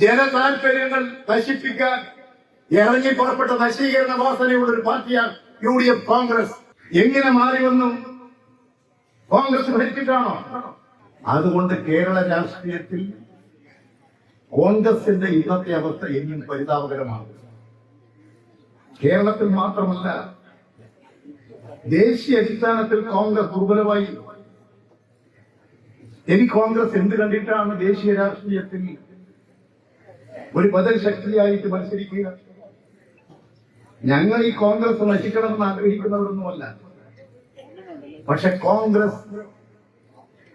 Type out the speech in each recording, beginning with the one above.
ജനതാൽപര്യങ്ങൾ നശിപ്പിക്കാൻ ഇറങ്ങി പുറപ്പെട്ട നശീകരണ വാസനയുള്ള ഒരു പാർട്ടിയാണ് UDF കോൺഗ്രസ്. എങ്ങനെ മാറി വന്നു? കോൺഗ്രസ് ഭരിച്ചിട്ടാണോ? അതുകൊണ്ട് കേരള രാഷ്ട്രീയത്തിൽ കോൺഗ്രസിന്റെ ഇന്നത്തെ അവസ്ഥ ഇനിയും പരിതാപകരമാണ്. കേരളത്തിൽ മാത്രമല്ല, ദേശീയ അടിസ്ഥാനത്തിൽ കോൺഗ്രസ് ദുർബലമായി. ഇനി കോൺഗ്രസ് എന്ത് കണ്ടിട്ടാണ് ദേശീയ രാഷ്ട്രീയത്തിൽ ഒരു ബദൽ ശക്തിയായിട്ട് മത്സരിക്കുക? ഞങ്ങൾ ഈ കോൺഗ്രസ് നശിക്കണമെന്ന് ആഗ്രഹിക്കുന്നവരൊന്നുമല്ല. പക്ഷെ കോൺഗ്രസ്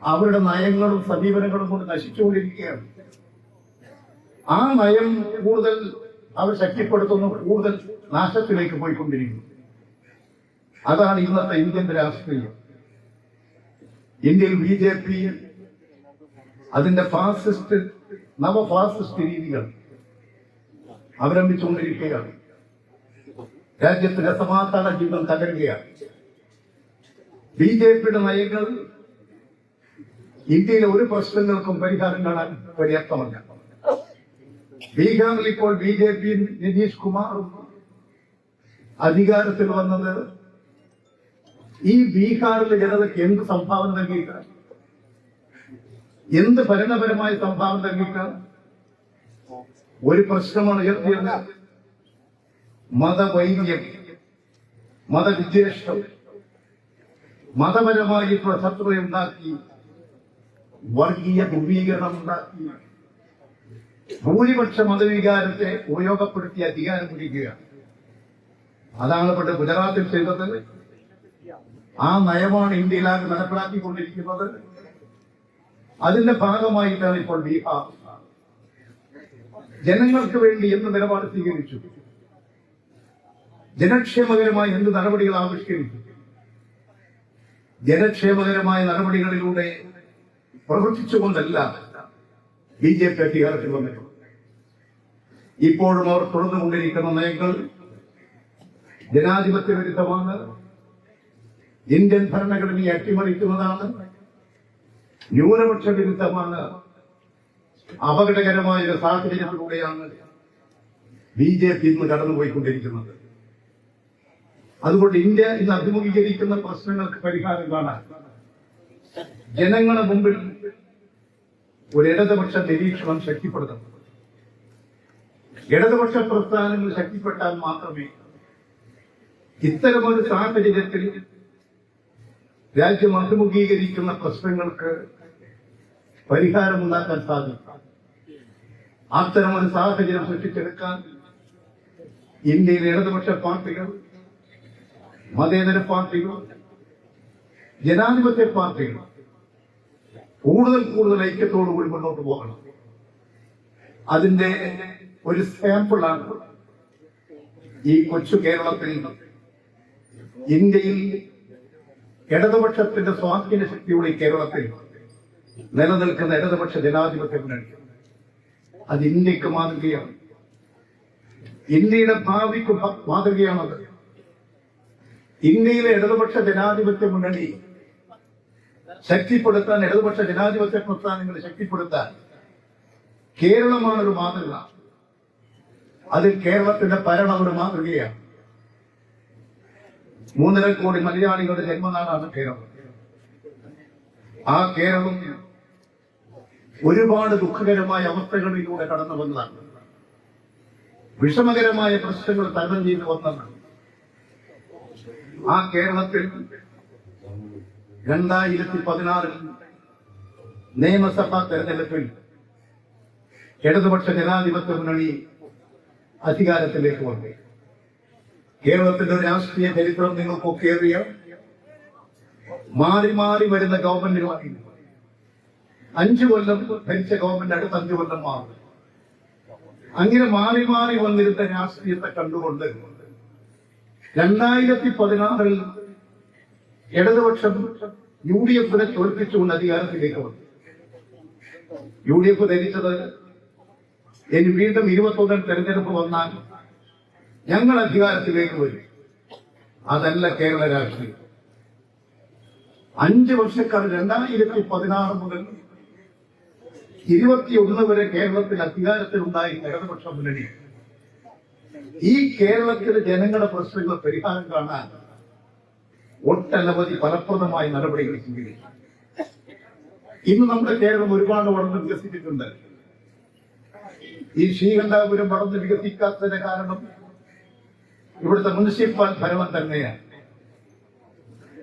അവരുടെ നയങ്ങളും സമീപനങ്ങളും കൊണ്ട് നശിച്ചുകൊണ്ടിരിക്കുകയാണ്. ആ നയം കൂടുതൽ അവർ ശക്തിപ്പെടുത്തുന്നു, കൂടുതൽ നാശത്തിലേക്ക് പോയിക്കൊണ്ടിരിക്കുന്നു. അതാണ് ഇന്നത്തെ ഇന്ത്യൻ രാഷ്ട്രീയം. ഇന്ത്യയിൽ BJP അതിന്റെ ഫാസിസ്റ്റ് നവഫാസിസ്റ്റ് രീതികൾ അവലംബിച്ചുകൊണ്ടിരിക്കുകയാണ്. രാജ്യത്തിന്റെ സമാധാന ജീവിതം തകരുകയാണ്. BJPയുടെ നയങ്ങൾ ഇന്ത്യയിലെ ഒരു പ്രശ്നങ്ങൾക്കും പരിഹാരം കാണാൻ പര്യാപ്തമല്ല. ബീഹാറിൽ ഇപ്പോൾ BJP നിതീഷ് കുമാർ അധികാരത്തിൽ വന്നത് ഈ ബീഹാറിലെ ജനതയ്ക്ക് എന്ത് സംഭാവന നൽകിയിട്ടാണ്? എന്ത് ഭരണപരമായ സംഭാവന നൽകിയിട്ടാണ്? ഒരു പ്രശ്നമാണ് ഉയർത്തിയത്: മതവൈര്യം, മതവിദ്വേഷം, മതപരമായി ശത്രുതയുണ്ടാക്കി, വർഗീയ ധ്രുവീകരണം ഉണ്ടാക്കി, ഭൂരിപക്ഷ മതവികാരത്തെ ഉപയോഗപ്പെടുത്തി അധികാരം പിടിക്കുകയാണ്. അതാണ് ഇവിടെ ഗുജറാത്തിൽ ചെയ്തത്. ആ നയമാണ് ഇന്ത്യയിലാകെ നടപ്പിലാക്കിക്കൊണ്ടിരിക്കുന്നത്. അതിന്റെ ഭാഗമായിട്ടാണ് ഇപ്പോൾ ബീഹാർ ജനങ്ങൾക്ക് വേണ്ടി എന്ത് നിലപാട് സ്വീകരിച്ചു, ജനക്ഷേമകരമായ എന്ത് നടപടികൾ ആവിഷ്കരിച്ചു. ജനക്ഷേമകരമായ നടപടികളിലൂടെ പ്രവർത്തിച്ചുകൊണ്ടല്ല BJP അധികാരത്തിൽ വന്നിട്ടുള്ളത്. ഇപ്പോഴും അവർ തുടർന്നുകൊണ്ടിരിക്കുന്ന നയങ്ങൾ ജനാധിപത്യ വിരുദ്ധമാണ്, ഇന്ത്യൻ ഭരണഘടനയെ അട്ടിമറിക്കുന്നതാണ്, ന്യൂനപക്ഷ വിരുദ്ധമാണ്. അപകടകരമായ ഒരു സാഹചര്യത്തിലൂടെയാണ് BJP ഇന്ന് കടന്നുപോയിക്കൊണ്ടിരിക്കുന്നത്. അതുകൊണ്ട് ഇന്ത്യ ഇന്ന് അഭിമുഖീകരിക്കുന്ന പ്രശ്നങ്ങൾക്ക് പരിഹാരം കാണാൻ ജനങ്ങളുടെ മുമ്പിൽ ഒരു ഇടതുപക്ഷ നിരീക്ഷണം ശക്തിപ്പെടുത്തണം. ഇടതുപക്ഷ പ്രസ്ഥാനങ്ങൾ ശക്തിപ്പെട്ടാൽ മാത്രമേ ഇത്തരമൊരു സാഹചര്യത്തിൽ രാജ്യം അഭിമുഖീകരിക്കുന്ന പ്രശ്നങ്ങൾക്ക് പരിഹാരമുണ്ടാക്കാൻ സാധിക്കും. അത്തരമൊരു സാഹചര്യം സൃഷ്ടിച്ചെടുക്കാൻ ഇന്ത്യയിലെ ഇടതുപക്ഷ പാർട്ടികൾ, മതേതര പാർട്ടികൾ, ജനാധിപത്യ പാർട്ടികൾ കൂടുതൽ ഐക്യത്തോടുകൂടി മുന്നോട്ട് പോകണം. അതിന്റെ ഒരു സാമ്പിളാണ് ഈ കൊച്ചു കേരളത്തിൽ ഇന്ത്യയിൽ ഇടതുപക്ഷത്തിന്റെ സ്വാധീന ശക്തിയുടെ ഈ കേരളത്തിൽ നിലനിൽക്കുന്ന ഇടതുപക്ഷ ജനാധിപത്യ മുന്നണി. അത് ഇന്ത്യക്ക് മാതൃകയാണ്, ഇന്ത്യയുടെ ഭാവിക്ക് മാതൃകയാണത്. ഇന്ത്യയിലെ ഇടതുപക്ഷ ജനാധിപത്യ മുന്നണി ശക്തിപ്പെടുത്താൻ, ഇടതുപക്ഷ ജനാധിപത്യ പ്രസ്ഥാനങ്ങളെ ശക്തിപ്പെടുത്താൻ കേരളമാണൊരു മാതൃക. അതിൽ കേരളത്തിന്റെ ഭരണം ഒരു മാതൃകയാണ്. 3.5 കോടി മലയാളികളുടെ ജന്മനാടാണ് കേരളം. ആ കേരളം ഒരുപാട് ദുഃഖകരമായ അവസ്ഥകളിലൂടെ കടന്നു വന്നതാണ്. വിഷമകരമായ പ്രശ്നങ്ങൾ തരണം ചെയ്തു വന്നതാണ്. ആ കേരളത്തിൽ 2016 നിയമസഭാ തെരഞ്ഞെടുപ്പിൽ ഇടതുപക്ഷ ജനാധിപത്യ മുന്നണി അധികാരത്തിലേക്ക് വന്നു. കേരളത്തിന്റെ രാഷ്ട്രീയ ചരിത്രം നിങ്ങൾക്കൊക്കെ അറിയാം. മാറി മാറി വരുന്ന ഗവൺമെന്റുകളായി 5 കൊല്ലം ഭരിച്ച ഗവൺമെന്റ് അടുത്ത 5 കൊല്ലം മാറും. അങ്ങനെ മാറി മാറി വന്നിരുന്ന രാഷ്ട്രീയത്തെ കണ്ടുകൊണ്ട് 2016 ഇടതുപക്ഷം UDFനെ തോൽപ്പിച്ചുകൊണ്ട് അധികാരത്തിലേക്ക് വന്നു. UDF ധരിച്ചത് ഇനി വീണ്ടും 21 തെരഞ്ഞെടുപ്പ് വന്നാൽ ഞങ്ങൾ അധികാരത്തിലേക്ക് വരും. അതല്ല കേരള രാഷ്ട്രീയം. 5 വർഷക്കാലം 2016 മുതൽ 21 വരെ കേരളത്തിൽ അധികാരത്തിലുണ്ടായി ഇടതുപക്ഷ മുന്നണി. ഈ കേരളത്തിലെ ജനങ്ങളുടെ പ്രശ്നങ്ങൾ പരിഹാരം കാണാൻ ഒട്ടനവധി ഫലപ്രദമായ നടപടികൾ സ്വീകരിച്ചു. ഇന്ന് നമ്മുടെ കേരളം ഒരുപാട് വളർന്ന് വികസിച്ചിട്ടുണ്ട്. ഈ ശ്രീകണ്ഠാപുരം വളർന്ന് വികസിക്കാത്തതിന്റെ കാരണം ഇവിടുത്തെ മുനിസിപ്പൽ ഭരണം തന്നെയാണ്.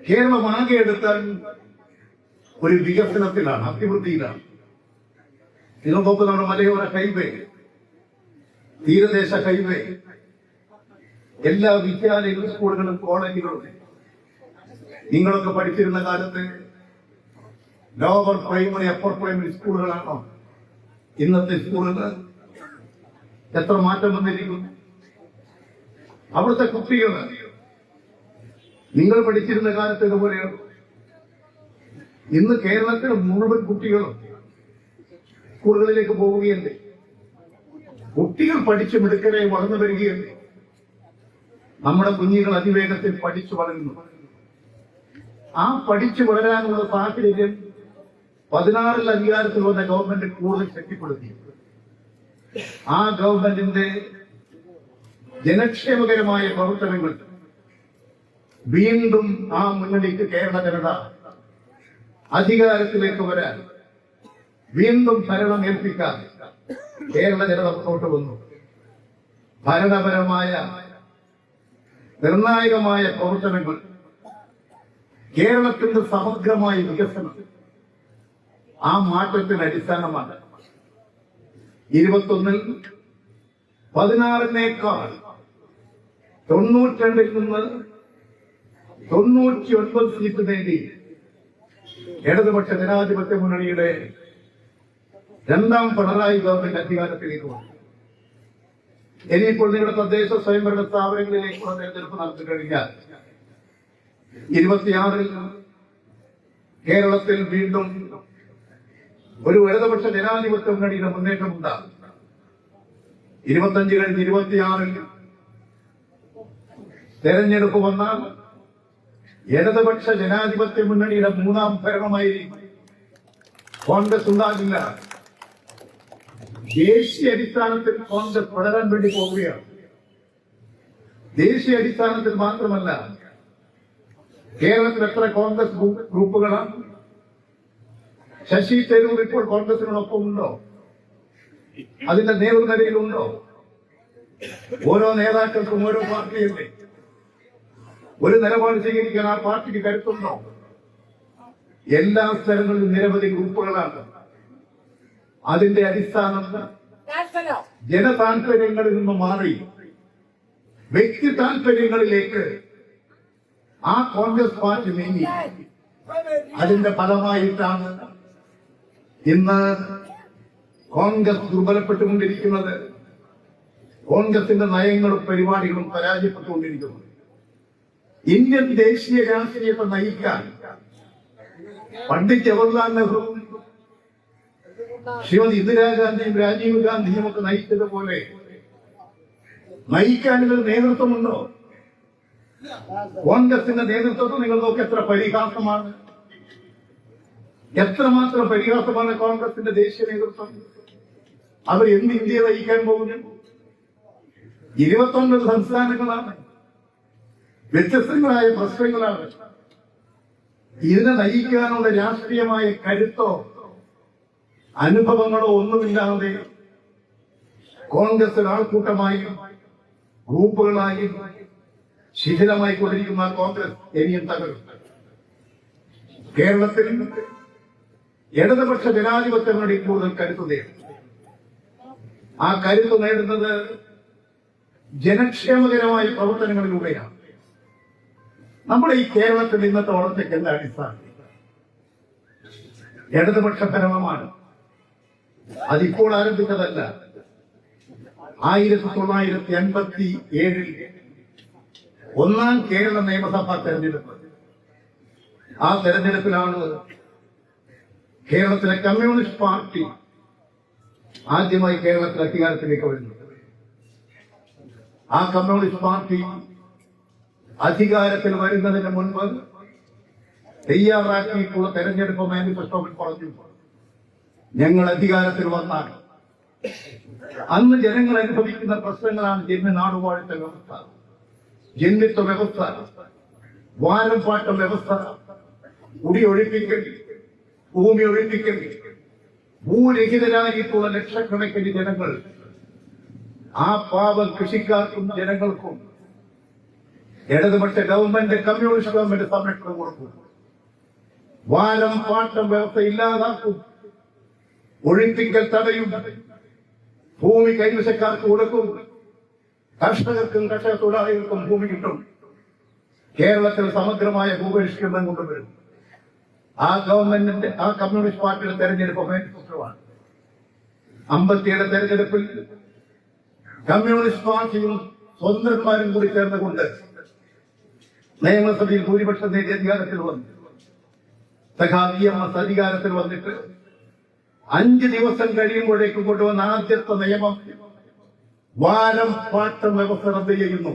കേരളം ആകെ എടുത്താൽ ഒരു വികസനത്തിലാണ്, അഭിവൃദ്ധിയിലാണ്. നിങ്ങൾ നോക്ക്, നമ്മുടെ മലയോര ഹൈവേ, തീരദേശ ഹൈവേ, എല്ലാ വിദ്യാലയങ്ങളും സ്കൂളുകളും കോളേജുകളും. നിങ്ങളൊക്കെ പഠിച്ചിരുന്ന കാലത്ത് ലോവർ പ്രൈമറി, അപ്പർ പ്രൈമറി സ്കൂളുകളാണോ ഇന്നത്തെ സ്കൂളുകൾ? എത്ര മാറ്റം വന്നിരിക്കുന്നു. അവിടുത്തെ കുട്ടികൾ നിങ്ങൾ പഠിച്ചിരുന്ന കാലത്ത് ഇതുപോലെയാണ്. ഇന്ന് കേരളത്തിലെ മുഴുവൻ കുട്ടികളും സ്കൂളുകളിലേക്ക് പോവുകയുണ്ട്. കുട്ടികൾ പഠിച്ചു മിടുക്കരെ വളർന്നു വരികയുണ്ട്. നമ്മുടെ കുഞ്ഞുങ്ങൾ അതിവേഗത്തിൽ പഠിച്ചു വളരുന്നു. ആ പഠിച്ചു വളരാനുള്ള സാഹചര്യം 16 അധികാരത്തിൽ വന്ന ഗവൺമെന്റ് കൂടുതൽ ശക്തിപ്പെടുത്തി. ആ ഗവൺമെന്റിന്റെ ജനക്ഷേമകരമായ പ്രവർത്തനങ്ങൾ വീണ്ടും ആ മുന്നണിക്ക് കേരള ജനത അധികാരത്തിലേക്ക് വരാൻ, വീണ്ടും ഭരണം ഏൽപ്പിക്കാൻ കേരള ജനത മുന്നോട്ട് വന്നു. ഭരണപരമായ നിർണായകമായ പ്രവർത്തനങ്ങൾ, കേരളത്തിന്റെ സമഗ്രമായ വികസനം ആ മാറ്റത്തിന് അടിസ്ഥാനമാണ്. 21-ൽ 16-നേക്കാൾ 92-ൽ നിന്ന് 99 സീറ്റ് നേടി ഇടതുപക്ഷ ജനാധിപത്യ മുന്നണിയുടെ രണ്ടാം പിണറായി ഗവൺമെന്റ് അധികാരത്തിലേക്ക് വന്നു. ഇനിയിപ്പോൾ നിങ്ങളുടെ തദ്ദേശ സ്വയംഭരണ സ്ഥാപനങ്ങളിലേക്കുള്ള തെരഞ്ഞെടുപ്പ് നടത്തി കഴിഞ്ഞാൽ 26-ൽ കേരളത്തിൽ വീണ്ടും ഒരു ഇടതുപക്ഷ ജനാധിപത്യ മുന്നണിയുടെ മുന്നേറ്റമുണ്ടാകും. 25 കഴിഞ്ഞ് 26-ൽ തെരഞ്ഞെടുപ്പ് വന്നാൽ ഇടതുപക്ഷ ജനാധിപത്യ മുന്നണിയുടെ മൂന്നാം ഭരണമായിരിക്കും. കോൺഗ്രസ് ഉണ്ടാകില്ല. ദേശീയ അടിസ്ഥാനത്തിൽ കോൺഗ്രസ് വളരാൻ വേണ്ടി പോവുകയാണ്. ദേശീയ അടിസ്ഥാനത്തിൽ മാത്രമല്ല, കേരളത്തിൽ എത്ര കോൺഗ്രസ് ഗ്രൂപ്പുകളാണ്? ശശി തരൂർ ഇപ്പോൾ കോൺഗ്രസിനോടൊപ്പം ഉണ്ടോ? അതിന്റെ നേതൃനിരയിലുണ്ടോ? ഓരോ നേതാക്കൾക്കും ഓരോ പാർട്ടിയല്ലേ. ഒരു നിലപാട് സ്വീകരിക്കാൻ ആ പാർട്ടിക്ക് കരുത്തുണ്ടോ? എല്ലാ സ്ഥലങ്ങളിലും നിരവധി ഗ്രൂപ്പുകളാണ്. അതിന്റെ അടിസ്ഥാനം ജനതാൽപര്യങ്ങളിൽ നിന്ന് മാറി വ്യക്തി താൽപര്യങ്ങളിലേക്ക് ആ കോൺഗ്രസ് പാർട്ടി നീങ്ങി. അതിന്റെ ഫലമായിട്ടാണ് ഇന്ന് കോൺഗ്രസ് ദുർബലപ്പെട്ടുകൊണ്ടിരിക്കുന്നത്. കോൺഗ്രസിന്റെ നയങ്ങളും പരിപാടികളും പരാജയപ്പെട്ടുകൊണ്ടിരിക്കുന്നു. ഇന്ത്യൻ ദേശീയ രാഷ്ട്രീയത്തെ നയിക്കാൻ പണ്ഡിറ്റ് ജവഹർലാൽ നെഹ്റുവും ശ്രീമതി ഇന്ദിരാഗാന്ധിയും രാജീവ് ഗാന്ധിയും ഒക്കെ നയിച്ചതുപോലെ നയിക്കാനൊരു നേതൃത്വമുണ്ടോ? കോൺഗ്രസിന്റെ നേതൃത്വത്തിൽ നിങ്ങൾ നോക്കി, എത്ര പരിഹാസമാണ്, എത്രമാത്രം പരിഹാസമാണ് കോൺഗ്രസിന്റെ ദേശീയ നേതൃത്വം. അവർ എന്ത് ഇന്ത്യയെ നയിക്കാൻ പോകുന്നു? 29 സംസ്ഥാനങ്ങളാണ്, വ്യത്യസ്തങ്ങളായ പ്രശ്നങ്ങളാണ്. ഇതിനെ നയിക്കാനുള്ള രാഷ്ട്രീയമായ കരുത്തോ അനുഭവങ്ങളോ ഒന്നുമില്ലാതെ കോൺഗ്രസ് ഒരാൾക്കൂട്ടമായും ഗ്രൂപ്പുകളായും ശിഥിലമായി കൊണ്ടിരിക്കുന്ന കോൺഗ്രസ് ഇനിയും തകരും. കേരളത്തിൽ ഇടതുപക്ഷ ജനാധിപത്യങ്ങളുടെ കൂടുതൽ കരുത്ത് നേടും. ആ കരുത്ത് നേടുന്നത് ജനക്ഷേമകരമായ പ്രവർത്തനങ്ങളിലൂടെയാണ്. നമ്മുടെ ഈ കേരളത്തിൽ ഇന്നത്തെ വളർച്ചയ്ക്ക് എന്താ അടിസ്ഥാനം? ഇടതുപക്ഷ ഭരണമാണ്. അതിപ്പോൾ ആരംഭിച്ചതല്ല. 1987-ൽ ഒന്നാം കേരള നിയമസഭാ തെരഞ്ഞെടുപ്പ്. ആ തെരഞ്ഞെടുപ്പിലാണ് കേരളത്തിലെ കമ്മ്യൂണിസ്റ്റ് പാർട്ടി ആദ്യമായി കേരളത്തിൽ അധികാരത്തിലേക്ക് വരുന്നത്. ആ കമ്മ്യൂണിസ്റ്റ് പാർട്ടി അധികാരത്തിൽ വരുന്നതിന് മുൻപ് തയ്യാറാക്കിയിട്ടുള്ള തെരഞ്ഞെടുപ്പ് മാനിഫെസ്റ്റോയിൽ പറഞ്ഞു, ഞങ്ങൾ അധികാരത്തിൽ വന്നാൽ അന്ന് ജനങ്ങൾ അനുഭവിക്കുന്ന പ്രശ്നങ്ങളാണ് ജന്മനാടുവാഴ്ത്ത വ്യവസ്ഥ, ജന്മിത്വ വ്യവസ്ഥ, വാരംപാട്ട വ്യവസ്ഥ, കുടിയൊഴിപ്പിക്കൽ, ഭൂമി ഒഴിപ്പിക്കൽ, ഭൂരഹിതരായിട്ടുള്ള ലക്ഷക്കണക്കിന് ജനങ്ങൾ. ആ പാവം കൃഷിക്കാർക്കും ജനങ്ങൾക്കും ഇടതുപക്ഷ ഗവൺമെന്റ്, കമ്മ്യൂണിസ്റ്റ് ഗവൺമെന്റ് സംരക്ഷണം കൊടുക്കും. വാരം പാട്ടം വ്യവസ്ഥ ഇല്ലാതാക്കും, ഒഴിപ്പിക്കൽ തടയും, ഭൂമി കൈവശക്കാർക്ക് കൊടുക്കും, കർഷകർക്കും കർഷക തൊഴിലാളികൾക്കും ഭൂമി കിട്ടും. കേരളത്തിൽ സമഗ്രമായ ഭൂപരിഷ്കരണം കൊണ്ടുവരും. ആ ഗവൺമെന്റിന്റെ, ആ കമ്മ്യൂണിസ്റ്റ് പാർട്ടിയുടെ തെരഞ്ഞെടുപ്പ് മേൽപ്പുത്രമാണ്. 57 തെരഞ്ഞെടുപ്പിൽ കമ്മ്യൂണിസ്റ്റ് പാർട്ടിയും സ്വതന്ത്രന്മാരും കൂടി ചേർന്നുകൊണ്ട് നിയമസഭയിൽ ഭൂരിപക്ഷം നേടിയ അധികാരത്തിൽ വന്നു. സഖാവിയമ്മ അധികാരത്തിൽ വന്നിട്ട് 5 ദിവസം കഴിയുമ്പോഴേക്കും കൊണ്ടുവന്ന ആദ്യത്തെ നിയമം വാരം പാട്ടം വ്യവസ്ഥ റദ്ദ് ചെയ്യുന്നു,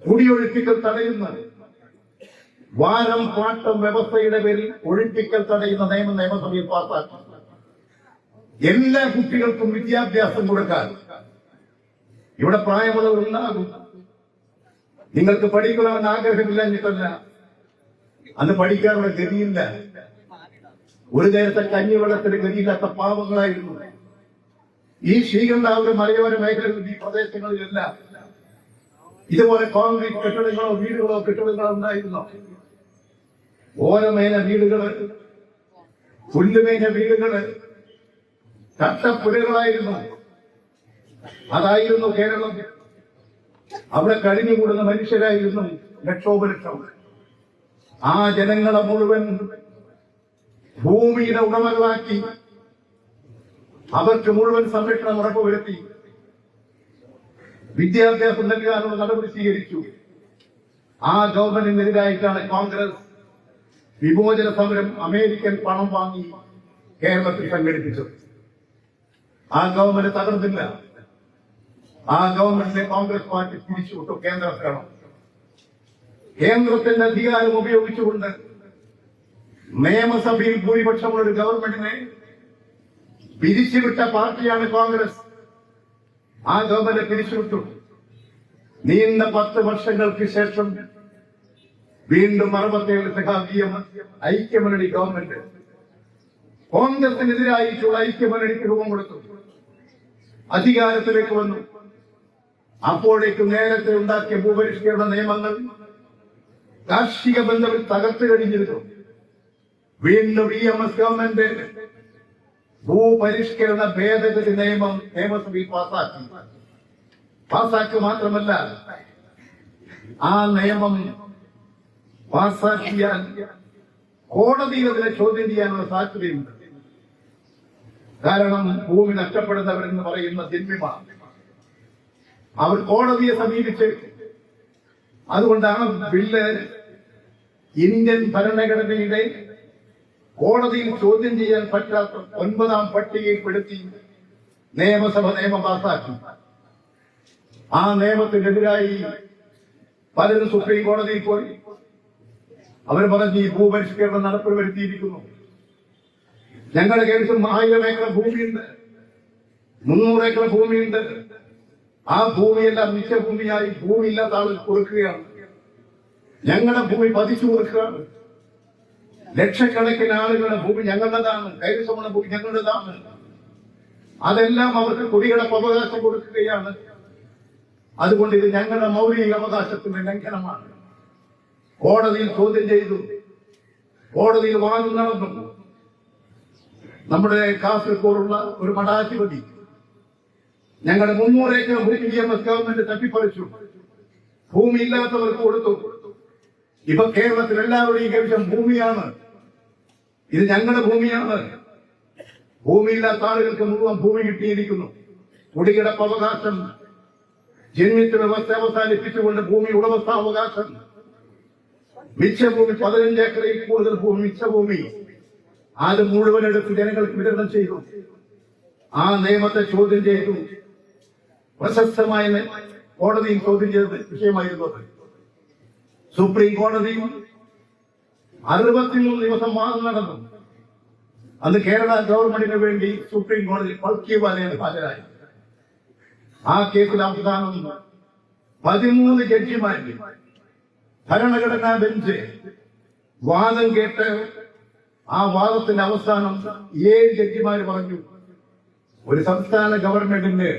കുടിയൊഴിപ്പിക്കൽ തടയുന്നു. വാരം പാട്ടം വ്യവസ്ഥയുടെ പേരിൽ ഒഴിപ്പിക്കൽ തടയുന്ന നിയമം നിയമസഭയിൽ പാസാക്കി. എല്ലാ കുട്ടികൾക്കും വിദ്യാഭ്യാസം കൊടുക്കാൻ ഇവിടെ പ്രായമുള്ളവരുണ്ടാകും. നിങ്ങൾക്ക് പഠിക്കണമെന്ന് ആഗ്രഹമില്ലഞ്ഞിട്ടല്ല, അന്ന് പഠിക്കാനുള്ള ഗതിയില്ല. ഒരു നേരത്തെ കഞ്ഞിവെള്ളത്തിന് ഗതിയില്ലാത്ത പാവങ്ങളായിരുന്നു. ഈ ശ്രീകണ്ഠാപുര മലയോര മേഖലകളിൽ, ഈ പ്രദേശങ്ങളിലെല്ലാം ഇതുപോലെ കോൺക്രീറ്റ് കെട്ടിടങ്ങളോ വീടുകളോ കെട്ടിടങ്ങളോ ഉണ്ടായിരുന്നു. ഓരമേന വീടുകള്, പുല്ലുമേന വീടുകള്, ചട്ടപ്പുരകളായിരുന്നു. അതായിരുന്നു കേരളം. അവിടെ കഴിഞ്ഞുകൂടുന്ന മനുഷ്യരായിരുന്നു ലക്ഷോപലക്ഷം. ആ ജനങ്ങളെ മുഴുവൻ ഭൂമിയുടെ ഉടമകളാക്കി അവർക്ക് മുഴുവൻ സംരക്ഷണം ഉറപ്പുവരുത്തി വിദ്യാഭ്യാസം നൽകാനുള്ള നടപടി സ്വീകരിച്ചു. ആ ഗവൺമെന്റിനെതിരായിട്ടാണ് കോൺഗ്രസ് വിമോചന സമരം അമേരിക്കൻ പണം വാങ്ങി കേരളത്തിൽ സംഘടിപ്പിച്ചത്. ആ ഗവൺമെന്റ് തകർന്നില്ല. ആ ഗവൺമെന്റിനെ കോൺഗ്രസ് പാർട്ടി തിരിച്ചുവിട്ടു കേന്ദ്ര ഭരണം. കേന്ദ്രത്തിന്റെ അധികാരം ഉപയോഗിച്ചുകൊണ്ട് നിയമസഭയിൽ ഭൂരിപക്ഷമുള്ള ഒരു ഗവൺമെന്റിനെ പിരിച്ചുവിട്ട പാർട്ടിയാണ് കോൺഗ്രസ്. ആ ഗവൺമെന്റ് പിരിച്ചുവിട്ടു. നീണ്ട 10 വർഷങ്ങൾക്ക് ശേഷം വീണ്ടും 67 സഖാവിയം ഐക്യമുന്നണി ഗവൺമെന്റ് കോൺഗ്രസിനെതിരായിട്ടുള്ള ഐക്യമുന്നണിക്ക് രൂപം കൊടുത്തു, അധികാരത്തിലേക്ക് വന്നു. അപ്പോഴേക്കും നേരത്തെ ഉണ്ടാക്കിയ ഭൂപരിഷ്കരണ നിയമങ്ങൾ കാർഷിക ബന്ധങ്ങൾ തകർത്തു കഴിഞ്ഞിരുന്നു. വീണ്ടും EMS ഗവൺമെന്റ് ഭൂപരിഷ്കരണ ഭേദഗതി നിയമം നിയമസഭയിൽ പാസാക്കി മാത്രമല്ല, ആ നിയമം പാസാക്കിയാൽ കോടതിയിൽ അതിനെ ചോദ്യം ചെയ്യാനുള്ള സാധ്യതയുണ്ട്. കാരണം ഭൂമി നഷ്ടപ്പെടുന്നവരെന്ന് പറയുന്ന ജന്മിമാർ, അവർ കോടതിയെ സമീപിച്ച്, അതുകൊണ്ടാണ് ബില്ല് ഇന്ത്യൻ ഭരണഘടനയുടെ കോടതിയിൽ ചോദ്യം ചെയ്യാൻ പറ്റാത്ത 9ാം പട്ടികയിൽപ്പെടുത്തി നിയമസഭ നിയമം പാസാക്കി. ആ നിയമത്തിനെതിരായി പലരും സുപ്രീം കോടതിയിൽ പോയി. അവർ പറഞ്ഞ് ഈ ഭൂപരിഷ്കരണം നടപ്പിൽ വരുത്തിയിരിക്കുന്നു. ഞങ്ങളുടെ കേസിൽ 1000 ഏക്കർ ഭൂമിയുണ്ട്, 300 ഏക്കർ ഭൂമിയുണ്ട്. ആ ഭൂമിയെല്ലാം മിച്ചഭൂമിയായി ഭൂമിയില്ലാത്ത ആളുകൾ കൊടുക്കുകയാണ്. ഞങ്ങളുടെ ഭൂമി പതിച്ചു കൊടുക്കുകയാണ്. ലക്ഷക്കണക്കിന് ആളുകളുടെ ഭൂമി ഞങ്ങളുടേതാണ്, കൈവശമുള്ള ഭൂമി ഞങ്ങളുടേതാണ്. അതെല്ലാം അവർക്ക് കുടികിടപ്പ് അവകാശം കൊടുക്കുകയാണ്. അതുകൊണ്ട് ഇത് ഞങ്ങളുടെ മൗലിക അവകാശത്തിന്റെ ലംഘനമാണ്. കോടതിയിൽ ചോദ്യം ചെയ്തു, കോടതിയിൽ വാദം നടന്നു. നമ്മുടെ കാസർഗോഡുള്ള ഒരു മഠാധിപതി ഞങ്ങളുടെ 300 ഏക്കർ ഭൂമി EMS ഗവൺമെന്റ് തട്ടിപ്പറിച്ചു, ഭൂമി ഇല്ലാത്തവർക്ക് കൊടുത്തു. ഇപ്പൊ കേരളത്തിൽ എല്ലാവരുടെയും കൈവശം ഭൂമിയാണ്. ഇത് ഞങ്ങളുടെ ഭൂമിയാണ്. ഭൂമിയില്ലാത്ത ആളുകൾക്ക് മുഴുവൻ ഭൂമി കിട്ടിയിരിക്കുന്നു. കുടികിടപ്പ് അവകാശം, ജന്മിത്വ വ്യവസ്ഥ അവസാനിപ്പിച്ചുകൊണ്ട് ഭൂമി ഉടമസ്ഥാവകാശം, മിച്ചഭൂമി 15 ഏക്കറിൽ കൂടുതൽ ഭൂമി മിച്ചഭൂമി, അത് മുഴുവൻ എടുത്ത് ജനങ്ങൾക്ക് വിതരണം ചെയ്തു. ആ നിയമത്തെ ചോദ്യം ചെയ്തു. പ്രശസ്തമായ കോടതിയിൽ ചോദ്യം ചെയ്ത വിഷയമായിരുന്നു. സുപ്രീം കോടതി 63 ദിവസം വാദം നടന്നു. അന്ന് കേരള ഗവൺമെന്റിന് വേണ്ടി സുപ്രീം കോടതിയിൽ ഫൾക്കിവാലയാണ് ഹാജരായി. ആ കേസിൽ അവസാനം 13 ജഡ്ജിമാരിൽ ഭരണഘടനാ ബെഞ്ച് വാദം കേട്ട് ആ വാദത്തിന്റെ അവസാനം 7 ജഡ്ജിമാര് പറഞ്ഞു, ഒരു സംസ്ഥാന ഗവൺമെന്റിന്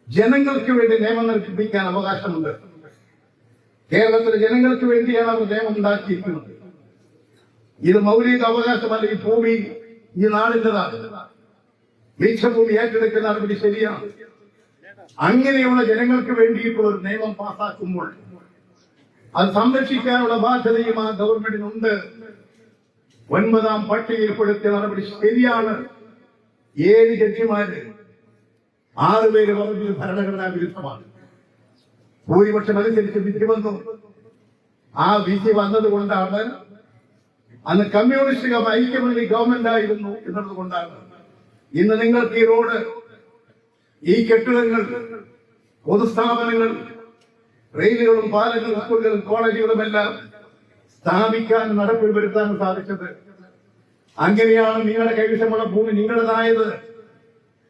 ജനങ്ങൾക്ക് വേണ്ടി നിയമം നിർമ്മിക്കാൻ അവകാശമുണ്ട്. കേരളത്തിലെ ജനങ്ങൾക്ക് വേണ്ടിയാണ് അവർ നിയമം ഉണ്ടാക്കിയിരിക്കുന്നത്. ഇത് മൗലിക അവകാശമല്ല. ഈ ഭൂമി ഈ നാടിൻ്റെതാണ്. മിച്ചഭൂമി ഏറ്റെടുക്കുന്ന നടപടി ശരിയാണ്. അങ്ങനെയുള്ള ജനങ്ങൾക്ക് വേണ്ടിയിട്ടുള്ള ഒരു നിയമം പാസാക്കുമ്പോൾ അത് സംരക്ഷിക്കാനുള്ള ബാധ്യതയും ആ ഗവൺമെന്റിനുണ്ട്. 9ാം പട്ടികയിൽപ്പെടുത്തിയ നടപടി ശരിയാണ്. 7 ജഡ്ജിമാര് 6 പേര് പറഞ്ഞു ഭരണഘടനാ വിരുദ്ധമാണ്. ഭൂരിപക്ഷം അനുസരിച്ച് വിധി വന്നു. ആ വിധി വന്നതുകൊണ്ടാണ് അന്ന് കമ്മ്യൂണിസ്റ്റ് ഐക്യമുന്നണി ഗവൺമെന്റ് ആയിരുന്നു എന്നതുകൊണ്ടാണ് ഇന്ന് നിങ്ങൾക്ക് ഈ റോഡ്, ഈ കെട്ടിടങ്ങൾ, പൊതുസ്ഥാപനങ്ങൾ, റെയിലുകളും പാലങ്ങളും സ്കൂളുകളും കോളേജുകളും എല്ലാം സ്ഥാപിക്കാൻ നടപ്പിൽ വരുത്താൻ സാധിച്ചത്. അങ്ങനെയാണ് നിങ്ങളുടെ കൈവശമുള്ള ഭൂമി നിങ്ങളുടേതായത്,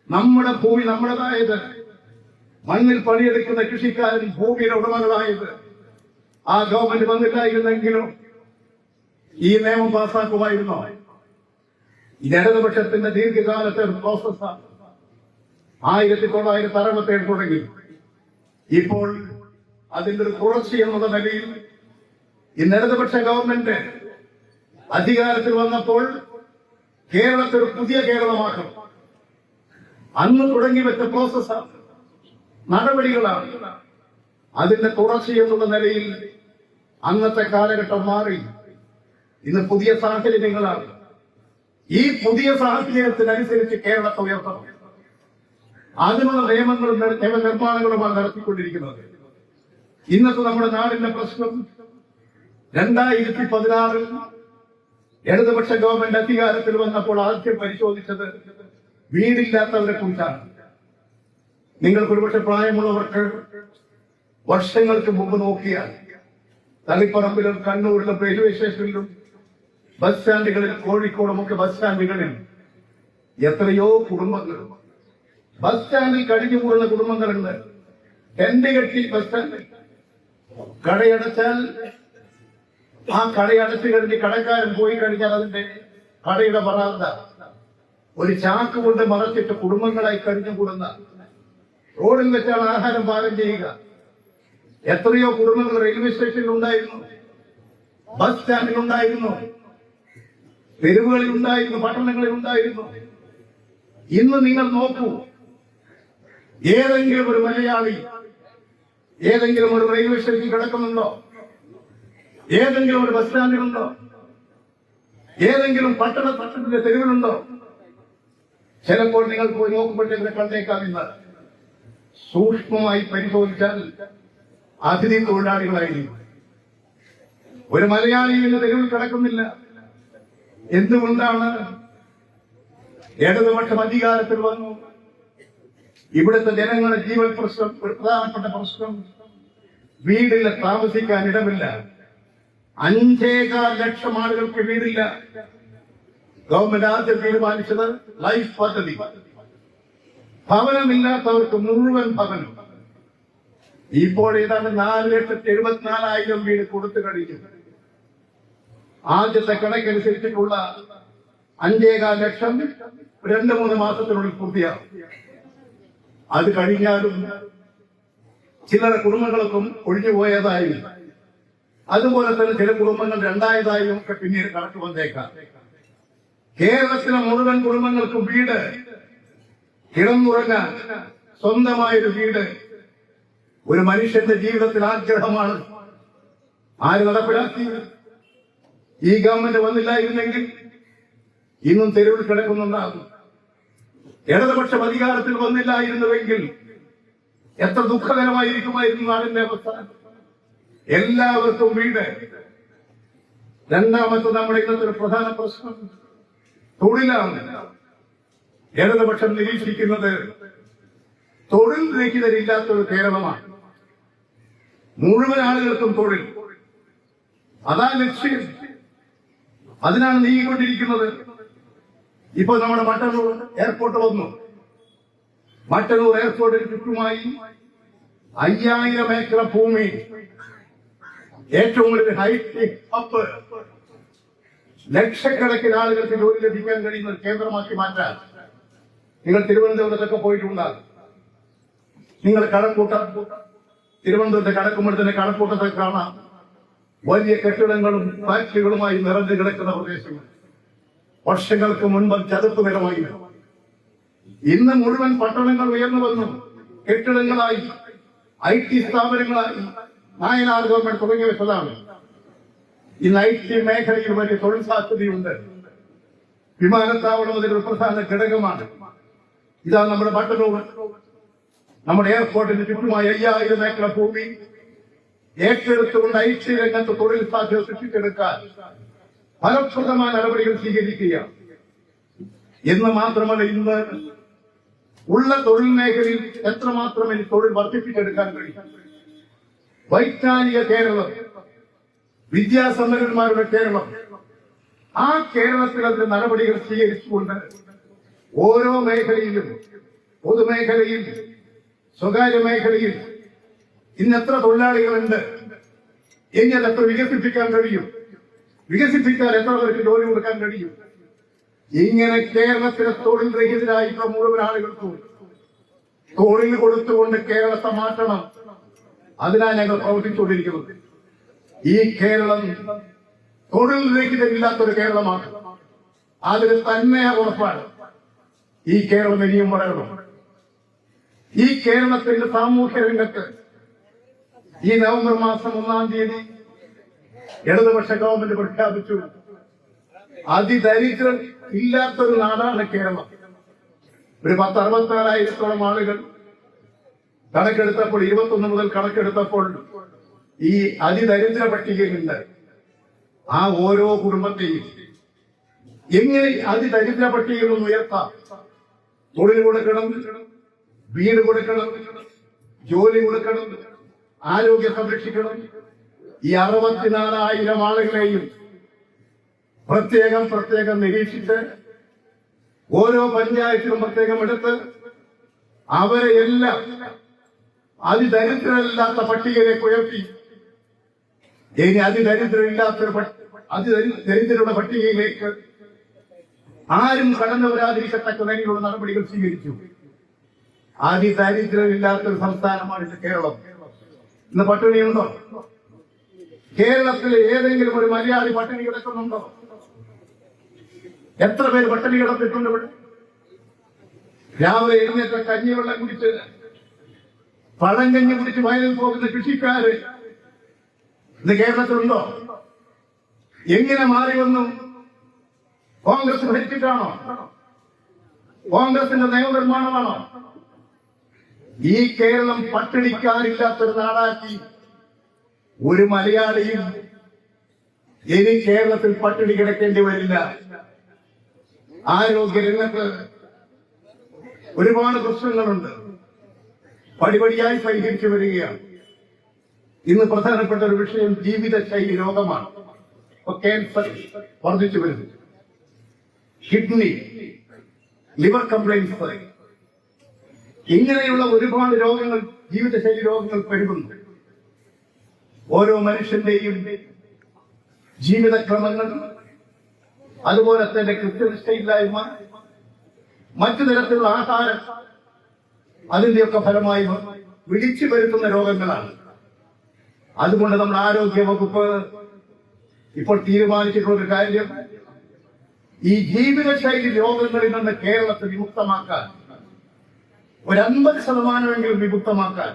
നമ്മുടെ ഭൂമി നമ്മുടേതായത്, മണ്ണിൽ പണിയെടുക്കുന്ന കൃഷിക്കാരൻ ഭൂമിയുടെ ഉടമകളായത്. ആ ഗവൺമെന്റ് വന്നില്ലായിരുന്നെങ്കിലും ഈ നിയമം പാസ്സാക്കുമായിരുന്നോ? ഇടതുപക്ഷത്തിന്റെ ദീർഘകാലത്തെ പ്രോസസ്സാണ്. 1967 തുടങ്ങി. ഇപ്പോൾ അതിന്റെ ഒരു തുടർച്ച എന്നുള്ള നിലയിൽ ഇന്ന് ഇടതുപക്ഷ ഗവൺമെന്റ് അധികാരത്തിൽ വന്നപ്പോൾ കേരളത്തിൽ ഒരു പുതിയ കേരളമാക്കണം. അന്ന് തുടങ്ങി വെച്ച പ്രോസസ്സാണ്, നടപടികളാണ്. അതിന്റെ തുടർച്ച എന്നുള്ള നിലയിൽ അന്നത്തെ കാലഘട്ടം മാറി. ഇന്ന് പുതിയ സാഹചര്യങ്ങളാണ്. ഈ പുതിയ സാഹചര്യത്തിനനുസരിച്ച് കേരളത്തെ ഉയർത്തണം. അതിനുള്ള നിയമങ്ങളും നിയമനിർമ്മാണങ്ങളുമാണ് നടത്തിക്കൊണ്ടിരിക്കുന്നത്. ഇന്നത്തെ നമ്മുടെ നാടിന്റെ പ്രശ്നം 2016 ഇടതുപക്ഷ ഗവൺമെന്റ് അധികാരത്തിൽ വന്നപ്പോൾ ആദ്യം പരിശോധിച്ചത് വീടില്ലാത്തവരെ കുറിച്ചാണ്. നിങ്ങൾക്ക് ഒരുപക്ഷെ പ്രായമുള്ളവർക്ക് വർഷങ്ങൾക്ക് മുമ്പ് നോക്കിയാൽ തളിപ്പറമ്പിലും കണ്ണൂരിലും റെയിൽവേ സ്റ്റേഷനിലും ബസ് സ്റ്റാൻഡുകളിൽ, കോഴിക്കോടും ഒക്കെ ബസ് സ്റ്റാൻഡുകളിൽ എത്രയോ കുടുംബങ്ങൾ ബസ് സ്റ്റാൻഡിൽ കഴിഞ്ഞുകൂടുന്ന കുടുംബങ്ങളുണ്ട്. ടെന്റ് കെട്ടി ബസ് സ്റ്റാൻഡിൽ കടയടച്ചാൽ ആ കടയടച്ചു കഴിഞ്ഞ് കടക്കാരൻ പോയി കഴിഞ്ഞാൽ അതിന്റെ കടയുടെ വരാന്ത ഒരു ചാക്ക് കൊണ്ട് മറച്ചിട്ട് കുടുംബങ്ങളായി കഴിഞ്ഞുകൂടുന്ന റോഡിൽ വെച്ചാണ് ആഹാരം പാകം ചെയ്യുക. എത്രയോ കുടുംബങ്ങൾ റെയിൽവേ സ്റ്റേഷനിൽ ഉണ്ടായിരുന്നു, ബസ് സ്റ്റാൻഡിൽ ഉണ്ടായിരുന്നു, തെരുവുകളിൽ ഉണ്ടായിരുന്നു, പട്ടണങ്ങളിൽ ഉണ്ടായിരുന്നു. ഇന്ന് നിങ്ങൾ നോക്കൂ, ഏതെങ്കിലും ഒരു മലയാളി ഏതെങ്കിലും ഒരു റെയിൽവേ സ്റ്റേഷനിൽ കിടക്കുന്നുണ്ടോ? ഏതെങ്കിലും ഒരു ബസ് സ്റ്റാൻഡിലുണ്ടോ? ഏതെങ്കിലും പട്ടണത്തിന്റെ തെരുവിലുണ്ടോ? ചിലപ്പോൾ നിങ്ങൾ പോയി നോക്കുമ്പോഴത്തേക്ക് കണ്ടേക്കാം. ഇന്ന് സൂക്ഷ്മമായി പരിശോധിച്ചാൽ അതിഥി തൊഴിലാളികളായിരിക്കും. ഒരു മലയാളി ഇന്ന് തെരുവിൽ കിടക്കുന്നില്ല. എന്തുകൊണ്ടാണ്? ഇടതുപക്ഷം അധികാരത്തിൽ വന്നു. ഇവിടുത്തെ ജനങ്ങളുടെ ജീവൻ പ്രശ്നം, ഒരു പ്രധാനപ്പെട്ട പ്രശ്നം, വീടില്ല, താമസിക്കാൻ ഇടമില്ല. 5.25 ലക്ഷം ആളുകൾക്ക് വീടില്ല. ഗവൺമെന്റ് ആദ്യം തീരുമാനിച്ചത് ലൈഫ് പദ്ധതി. ഭവനമില്ലാത്തവർക്ക് മുഴുവൻ ഭവനം. ഇപ്പോൾ ഏതാണ്ട് 4,74,000 വീട് കൊടുത്തു കഴിഞ്ഞു. ആദ്യത്തെ കണക്കനുസരിച്ചിട്ടുള്ള 5.25 ലക്ഷം 2-3 മാസത്തിനുള്ളിൽ പൂർത്തിയാകും. അത് കഴിഞ്ഞാലും ചില കുടുംബങ്ങൾക്കും ഒഴിഞ്ഞുപോയതായും അതുപോലെ തന്നെ ചില കുടുംബങ്ങൾ രണ്ടായതായും ഒക്കെ പിന്നീട് കണക്ക് വന്നേക്കാം. കേരളത്തിലെ മുഴുവൻ കുടുംബങ്ങൾക്കും വീട്, കിടന്നുറങ്ങാൻ സ്വന്തമായൊരു വീട് ഒരു മനുഷ്യന്റെ ജീവിതത്തിൽ ആഗ്രഹമാണ്. ആര് നടപ്പിലാക്കി? ഈ ഗവൺമെന്റ് വന്നില്ലായിരുന്നെങ്കിൽ ഇന്നും തെരുവിൽ കിടക്കുന്നുണ്ടാകും. ഇടതുപക്ഷം അധികാരത്തിൽ വന്നില്ലായിരുന്നുവെങ്കിൽ എത്ര ദുഃഖകരമായിരിക്കുമായിരുന്നു നാടിന്റെ അവസ്ഥ. എല്ലാവർക്കും വീട്. രണ്ടാമത്തെ നമ്മുടെ ഇന്നത്തെ ഒരു പ്രധാന പ്രശ്നം തൊഴിലാണ്. ഇടതുപക്ഷം നിരീക്ഷിക്കുന്നത് തൊഴിൽ രഹിതരില്ലാത്തൊരു കേരളമാണ്. മുഴുവൻ ആളുകൾക്കും തൊഴിൽ, അതാ ലക്ഷ്യം. അതിനാണ് നീങ്ങിക്കൊണ്ടിരിക്കുന്നത്. ഇപ്പൊ നമ്മുടെ മട്ടന്നൂർ എയർപോർട്ട് വന്നു. മട്ടന്നൂർ എയർപോർട്ടിന് ചുറ്റുമായി 5000 ഏക്കർ ഭൂമി, ഏറ്റവും കൂടുതൽ ഹൈറ്റ് ഹബ്ബ്, ലക്ഷക്കണക്കിന് ആളുകൾക്ക് ജോലി ലഭിക്കാൻ കഴിയുന്ന ഒരു കേന്ദ്രമാക്കി മാറ്റാൻ. നിങ്ങൾ തിരുവനന്തപുരത്തൊക്കെ പോയിട്ടുണ്ടാകും. നിങ്ങൾ തിരുവനന്തപുരത്തെ കടക്കുമ്പോൾ തന്നെ കടക്കൂട്ടത്തെ കാണാം. വലിയ കെട്ടിടങ്ങളും ഫാക്ടറികളുമായി നിറഞ്ഞു കിടക്കുന്ന പ്രദേശങ്ങൾ. വർഷങ്ങൾക്ക് മുൻപ് ചതുപ്പ് നിലമായി. ഇന്ന് മുഴുവൻ പട്ടണങ്ങൾ ഉയർന്നു വന്നു. കെട്ടിടങ്ങളായി, IT സ്ഥാപനങ്ങളായി, നായനാർ ഗവൺമെന്റ് തുടങ്ങി വെച്ചതാണ്. ഇന്ന് IT മേഖലയിൽ വലിയ തൊഴിൽ സാധ്യതയുണ്ട്. വിമാനത്താവളം അതിലൊരു പ്രധാന ഘടകമാണ്. ഇതാ നമ്മുടെ മട്ടന്നൂർ, നമ്മുടെ എയർപോർട്ടിന് ചുറ്റുമായി 5000 ഏക്കർ ഭൂമി ഏറ്റെടുത്തുകൊണ്ട് IT രംഗത്ത് തൊഴിൽ സാധ്യത സൃഷ്ടിച്ചെടുക്കാൻ ഫലപ്രദമായ നടപടികൾ സ്വീകരിക്കുക എന്ന് മാത്രമല്ല, ഇന്ന് ഉള്ള തൊഴിൽ മേഖലയിൽ എത്രമാത്രം ഇനി തൊഴിൽ വർദ്ധിപ്പിച്ചെടുക്കാൻ കഴിയും. വൈജ്ഞാനിക കേരളം, വിദ്യാസമ്പന്നന്മാരുടെ കേരളം, ആ കേരളത്തിൽ അതിന്റെ നടപടികൾ സ്വീകരിച്ചുകൊണ്ട് ഓരോ മേഖലയിലും, പൊതുമേഖലയിൽ, സ്വകാര്യ മേഖലയിൽ ഇന്ന് എത്ര തൊഴിലാളികളുണ്ട്, ഇനി അതെത്ര വികസിപ്പിക്കാൻ കഴിയും, വികസിപ്പിക്കാൻ എത്ര പേർക്ക് ജോലി കൊടുക്കാൻ കഴിയും. ഇങ്ങനെ കേരളത്തിലെ തൊഴിൽ രഹിതരായിട്ടുള്ള മുഴുവൻ ആളുകൾക്കും തൊഴിൽ കൊടുത്തുകൊണ്ട് കേരളത്തെ മാറ്റണം. അതിനാണ് ഞങ്ങൾ പ്രവർത്തിച്ചുകൊണ്ടിരിക്കുന്നത്. ഈ കേരളം തൊഴിൽ രഹിതമില്ലാത്തൊരു കേരളമാണ്. അതിന് തന്നെ ഉറപ്പാണ്. ഈ കേരളം ഇനിയും വളരണം. ഈ കേരളത്തിന്റെ സാമൂഹ്യ രംഗത്ത് ഈ നവംബർ മാസം 1-ാം തീയതി ഇടതുപക്ഷ ഗവൺമെന്റ് പ്രഖ്യാപിച്ചു, അതിദരിദ്രം ഇല്ലാത്തൊരു നാടാണ് കേരളം. ഒരു 10-64,000 ആളുകൾ കണക്കെടുത്തപ്പോൾ, 21 മുതൽ കണക്കെടുത്തപ്പോൾ ഈ അതിദരിദ്ര പട്ടികയിലുണ്ട്. ആ ഓരോ കുടുംബത്തെയും എങ്ങനെ അതിദരിദ്ര പട്ടികയിൽ നിന്ന് ഉയർത്താം? തൊഴിൽ കൊടുക്കണം, വീട് കൊടുക്കണം, ജോലി കൊടുക്കണം, ആരോഗ്യം സംരക്ഷിക്കണം. ഈ 64,000 ആളുകളെയും പ്രത്യേകം നിരീക്ഷിച്ച് ഓരോ പഞ്ചായത്തിലും പ്രത്യേകം എടുത്ത് അവരെ എല്ലാം അതിദരിദ്രമില്ലാത്ത പട്ടികയിലേക്ക് ഉയർത്തി. ഇനി അതിദരിദ്രരുടെ പട്ടികയിലേക്ക് ആരും കടന്നു വരാതിരിക്കത്തക്ക നിലയിലുള്ള നടപടികൾ സ്വീകരിച്ചു. അതിദരിദ്രമില്ലാത്തൊരു സംസ്ഥാനമാണ് ഇത് കേരളം. ഇന്ന് പട്ടിണിയുണ്ടോ? കേരളത്തിലെ ഏതെങ്കിലും ഒരു മലയാളി പട്ടിണി കിടക്കുന്നുണ്ടോ? എത്ര പേര് പട്ടിണി കിടന്നിട്ടുണ്ട് ഇവിടെ? രാവിലെ എഴുന്നേറ്റ കഞ്ഞിവെള്ളം കുടിച്ച്, പഴങ്കഞ്ഞി കുടിച്ച് വയലിൽ പോകുന്ന കൃഷിക്കാര് ഇത് കേരളത്തിലുണ്ടോ? എങ്ങനെ മാറി വന്നു? കോൺഗ്രസ് ഭരിച്ചിട്ടാണോ? കോൺഗ്രസിന്റെ നയനിർമ്മാണമാണോ? ഈ കേരളം പട്ടിണിക്കാരില്ലാത്തൊരു നാടാക്കി. ഒരു മലയാളിയും ഇനി കേരളത്തിൽ പട്ടിണി കിടക്കേണ്ടി വരില്ല. ആരോഗ്യ രംഗത്ത് ഒരുപാട് പ്രശ്നങ്ങളുണ്ട്, പടിപടിയായി പരിഹരിച്ചു വരികയാണ്. ഇന്ന് പ്രധാനപ്പെട്ട ഒരു വിഷയം ജീവിതശൈലി രോഗമാണ്. ക്യാൻസർ വർദ്ധിച്ചു വരുന്നു, കിഡ്നി, ലിവർ കംപ്ലൈൻസ്, ഇങ്ങനെയുള്ള ഒരുപാട് രോഗങ്ങൾ, ജീവിതശൈലി രോഗങ്ങൾ പെരുകുന്നു. ഓരോ മനുഷ്യന്റെയും ജീവിതക്രമങ്ങൾ, അതുപോലെ തന്നെ കൃത്യനിഷ്ഠയില്ലായ്മ, മറ്റു തരത്തിലുള്ള ആഹാരം, അതിന്റെയൊക്കെ ഫലമായി വിളിച്ചു വരുത്തുന്ന രോഗങ്ങളാണ്. അതുകൊണ്ട് നമ്മുടെ ആരോഗ്യ വകുപ്പ് ഇപ്പോൾ തീരുമാനിച്ചിട്ടുള്ള ഒരു കാര്യം, ഈ ജീവിതശൈലി രോഗങ്ങളിൽ നിന്ന് കേരളത്തെ വിമുക്തമാക്കാൻ, ഒരു 50% വിമുക്തമാക്കാൻ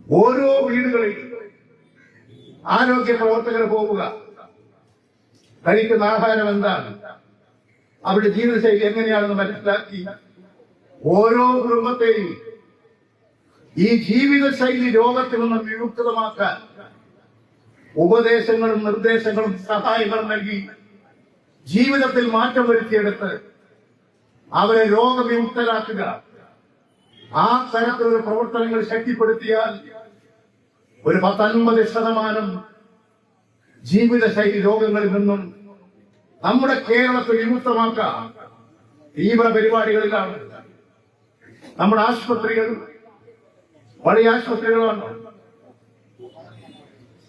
ഓരോ വീടുകളിൽ ആരോഗ്യ പ്രവർത്തകർ പോവുക, കഴിക്കുന്ന ആഹാരം എന്താണ്, അവരുടെ ജീവിതശൈലി എങ്ങനെയാണെന്ന് മനസ്സിലാക്കി ഓരോ കുടുംബത്തെയും ഈ ജീവിതശൈലി രോഗത്തിൽ നിന്ന് വിമുക്തമാക്കാൻ ഉപദേശങ്ങളും നിർദ്ദേശങ്ങളും സഹായങ്ങളും നൽകി ജീവിതത്തിൽ മാറ്റം വരുത്തിയെടുത്ത് അവരെ രോഗവിമുക്തരാക്കുക. ആ തരത്തിലുള്ള പ്രവർത്തനങ്ങൾ ശക്തിപ്പെടുത്തിയാൽ ഒരു 50% ജീവിതശൈലി രോഗങ്ങളിൽ നിന്നും നമ്മുടെ കേരളത്തെ വിമുക്തമാക്കാം. തീവ്ര പരിപാടികളിലാണ്. നമ്മുടെ ആശുപത്രികൾ പഴയ ആശുപത്രികളാണ്.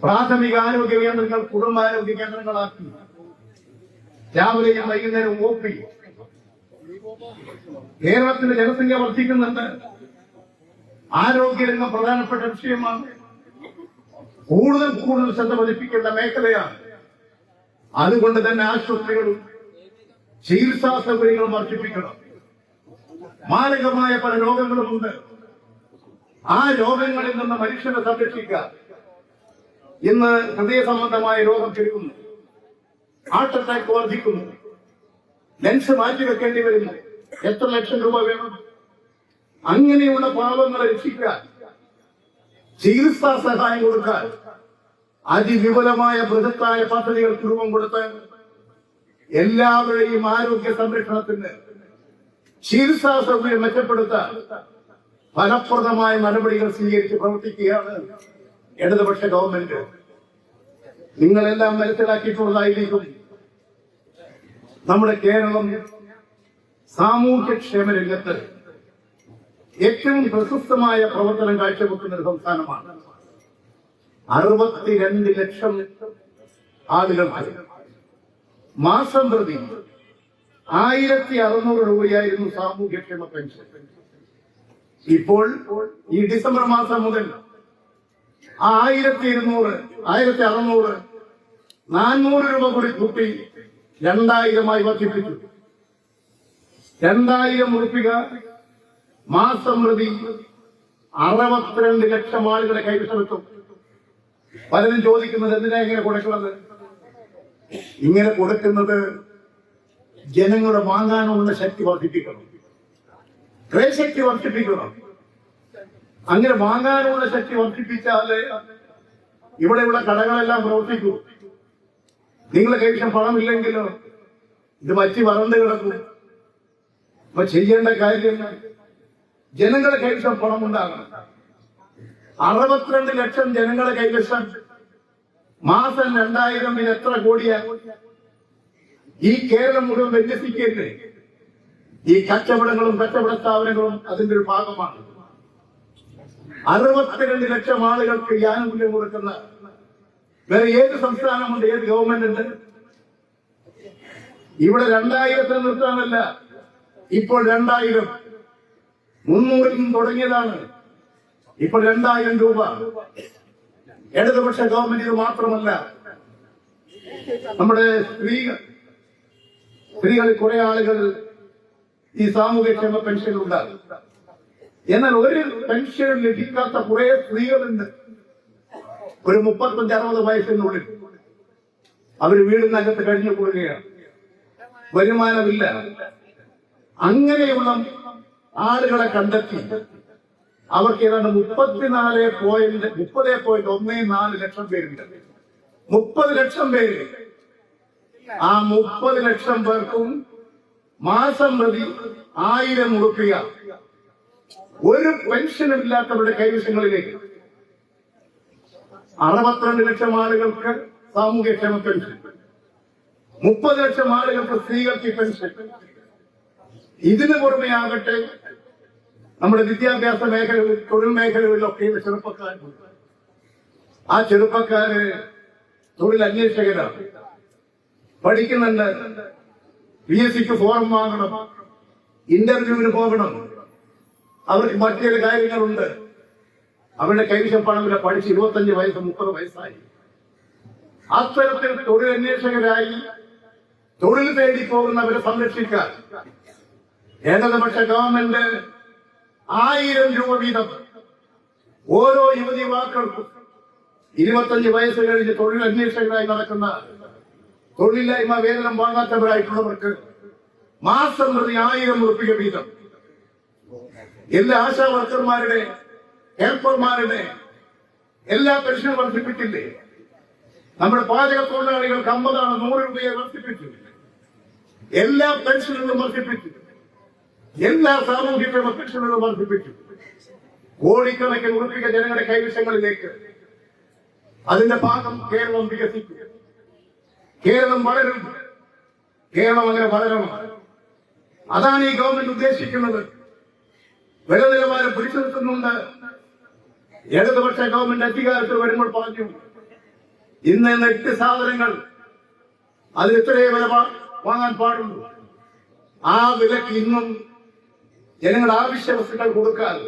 പ്രാഥമിക ആരോഗ്യ കേന്ദ്രങ്ങൾ കുടുംബാരോഗ്യ കേന്ദ്രങ്ങളാക്കി. രാവിലെയും വൈകുന്നേരവും OP. കേരളത്തിന്റെ ജനസംഖ്യ വർദ്ധിക്കുന്നുണ്ട്. ആരോഗ്യരംഗം പ്രധാനപ്പെട്ട വിഷയമാണ്. കൂടുതൽ ശ്രദ്ധ പതിപ്പിക്കേണ്ട മേഖലയാണ്. അതുകൊണ്ട് തന്നെ ആശുപത്രികളും ചികിത്സാ സൗകര്യങ്ങളും വർദ്ധിപ്പിക്കണം. മാരകമായ പല രോഗങ്ങളുമുണ്ട്. ആ രോഗങ്ങളിൽ നിന്ന് മനുഷ്യനെ സംരക്ഷിക്കാൻ ഇന്ന് ഹൃദയ സംബന്ധമായ രോഗം പെരുകുന്നു. ഹാർട്ട് അറ്റാക്ക് വർദ്ധിക്കുന്നു. ലെൻസ് മാറ്റിവെക്കേണ്ടി വരുന്നു. എത്ര ലക്ഷം രൂപ വേണം? അങ്ങനെയുള്ള പാവങ്ങളെ രക്ഷിക്കാൻ, ചികിത്സാ സഹായം കൊടുക്കാൻ അതിവിപുലമായ ബൃഹത്തായ പദ്ധതികൾക്ക് രൂപം കൊടുത്ത് എല്ലാവരുടെയും ആരോഗ്യ സംരക്ഷണത്തിന് ചികിത്സാ സൗകര്യം മെച്ചപ്പെടുത്താൻ ഫലപ്രദമായ നടപടികൾ സ്വീകരിച്ച് പ്രവർത്തിക്കുകയാണ് ഇടതുപക്ഷ ഗവൺമെന്റ്. നിങ്ങളെല്ലാം മനസ്സിലാക്കിയിട്ടുള്ളതായിരിക്കും, നമ്മുടെ കേരളം സാമൂഹ്യക്ഷേമ രംഗത്ത് ഏറ്റവും പ്രശസ്തമായ പ്രവർത്തനം കാഴ്ചവെക്കുന്ന ഒരു സംസ്ഥാനമാണ്. 62 ലക്ഷം ആളുകൾക്ക് മാസം പ്രതി 1600 രൂപയായിരുന്നു സാമൂഹ്യക്ഷേമ പെൻഷൻ. ഇപ്പോൾ ഈ ഡിസംബർ മാസം മുതൽ 1200 1600 400 രൂപ കൂടി കൂട്ടി 2000 വർദ്ധിപ്പിച്ചു. 2000 രൂപ മാസം പ്രതി 62 ലക്ഷം ആളുകളെ കൈവശമെത്തും. പലരും ചോദിക്കുന്നത് എന്തിനാ ഇങ്ങനെ കൊടുക്കുന്നത്? ഇങ്ങനെ കൊടുക്കുന്നത് ജനങ്ങളുടെ വാങ്ങാനുള്ള ശക്തി വർദ്ധിപ്പിക്കണം, ക്രയശക്തി വർദ്ധിപ്പിക്കണം. അങ്ങനെ വാങ്ങാനുള്ള ശക്തി വർദ്ധിപ്പിച്ചാല് ഇവിടെയുള്ള കടകളെല്ലാം പ്രവർത്തിക്കൂ. നിങ്ങളെ കൈവശം പണമില്ലെങ്കിലോ ഇത് വറ്റി വരണ്ട് കിടക്കും. അപ്പൊ ചെയ്യേണ്ട കാര്യം ജനങ്ങളുടെ കൈവശം പണം ഉണ്ടാകണം. 62 ലക്ഷം ജനങ്ങളെ കൈവശം മാസം 2000, ഇത് എത്ര കോടിയാ? ഈ കേരളം മുഴുവൻ വിന്യസിക്കരുത്. ഈ കച്ചവടങ്ങളും കച്ചവട സ്ഥാപനങ്ങളും അതിന്റെ ഒരു ഭാഗമാണ്. 62 ലക്ഷം ആളുകൾക്ക് ഈ ആനുകൂല്യം കൊടുക്കുന്ന വേറെ ഏത് സംസ്ഥാനമുണ്ട്, ഏത് ഗവൺമെന്റ് ഉണ്ട്? ഇവിടെ 2000 നിർത്താനല്ല, ഇപ്പോൾ 2000 300 തുടങ്ങിയതാണ്. ഇപ്പോൾ 2000 രൂപ. ഇടതുപക്ഷ ഗവൺമെന്റ് ഇത് മാത്രമല്ല, നമ്മുടെ സ്ത്രീകളിൽ കുറെ ആളുകൾ ഈ സാമൂഹ്യക്ഷേമ പെൻഷനുണ്ടാകും. എന്നാൽ ഒരു പെൻഷൻ ലഭിക്കാത്ത കുറെ സ്ത്രീകളുണ്ട്. ഒരു 35-60 വയസ്സിനുള്ളിൽ അവർ വീടിനകത്ത് കഴിഞ്ഞു കൂടുകയാണ്, വരുമാനമില്ല. അങ്ങനെയുള്ള ആളുകളെ കണ്ടെത്തി അവർക്ക് ഏതാണ്ട് 30.14 ലക്ഷം പേരുണ്ട്. 30 ലക്ഷം പേര്. ആ 30 ലക്ഷം പേർക്കും മാസം പ്രതി 1000 രൂപ ഒരു പെൻഷനും ഇല്ലാത്തവരുടെ കൈവശങ്ങളിലേക്ക്. 62 ലക്ഷം ആളുകൾക്ക് സാമൂഹ്യക്ഷേമ പെൻഷൻ, 30 ലക്ഷം ആളുകൾക്ക് സ്ത്രീകൾക്ക് പെൻഷൻ. ഇതിനു പുറമെ ആകട്ടെ നമ്മുടെ വിദ്യാഭ്യാസ മേഖലകളിൽ, തൊഴിൽ മേഖലകളിലൊക്കെ ചെറുപ്പക്കാരുണ്ട്. ആ ചെറുപ്പക്കാര് തൊഴിൽ അന്വേഷകരാണ്, പഠിക്കുന്നുണ്ട്. PSCക്ക് ഫോറം വാങ്ങണം, ഇന്റർവ്യൂവിന് പോകണം. അവർക്ക് മറ്റു ചില കാര്യങ്ങളുണ്ട്. അവരുടെ കൈവശം പണമില്ല. പഠിച്ച് 25 വയസ്സ് 30 വയസ്സായി. അത്തരത്തിൽ തൊഴിൽ അന്വേഷകരായി തൊഴിൽ തേടി പോകുന്നവരെ സംരക്ഷിക്കാൻ ഇടതുപക്ഷ ഗവൺമെന്റ് 1000 രൂപ വീതം ഓരോ യുവതി യുവാക്കൾക്കും 25 വയസ്സ് കഴിഞ്ഞ് തൊഴിൽ അന്വേഷകരായി നടക്കുന്ന, തൊഴിലില്ലായ്മ വേതനം വാങ്ങാത്തവരായിട്ടുള്ളവർക്ക് മാസം പ്രതി 1000 രൂപ വീതം. എല്ലാ ആശാ വർക്കർമാരുടെ, ഹെൽപ്പർമാരുടെ എല്ലാ പെൻഷനും വർദ്ധിപ്പിച്ചില്ലേ? നമ്മുടെ പാചക തൊഴിലാളികൾക്ക് 50 ആണ്, 100 രൂപയെ വർദ്ധിപ്പിച്ചു. എല്ലാ പെൻഷനുകളും വർദ്ധിപ്പിച്ചു. എല്ലാ സാമൂഹിക പെൻഷനുകളും വർദ്ധിപ്പിച്ചു. കോടിക്കണക്കിന് രൂപ ജനങ്ങളുടെ കൈവശങ്ങളിലേക്ക്. അതിന്റെ ഭാഗം കേരളം വികസിക്കും. കേരളം വളരും. കേരളം അങ്ങനെ വളരണം. അതാണ് ഈ ഗവൺമെന്റ് ഉദ്ദേശിക്കുന്നത്. വില നിലവാരം പിടിച്ചു നിർത്തുന്നുണ്ട്. ഇടതുപക്ഷ ഗവൺമെന്റ് അധികാരത്തിൽ വരുമ്പോൾ പറഞ്ഞു, ഇന്ന് 8 സാധനങ്ങൾ അതിൽ ഇത്രയേ വില വാങ്ങാൻ പാടുള്ളൂ. ആ വിലക്ക് ഇന്നും ജനങ്ങളുടെ ആവശ്യ വസ്തുക്കൾ കൊടുക്കാതെ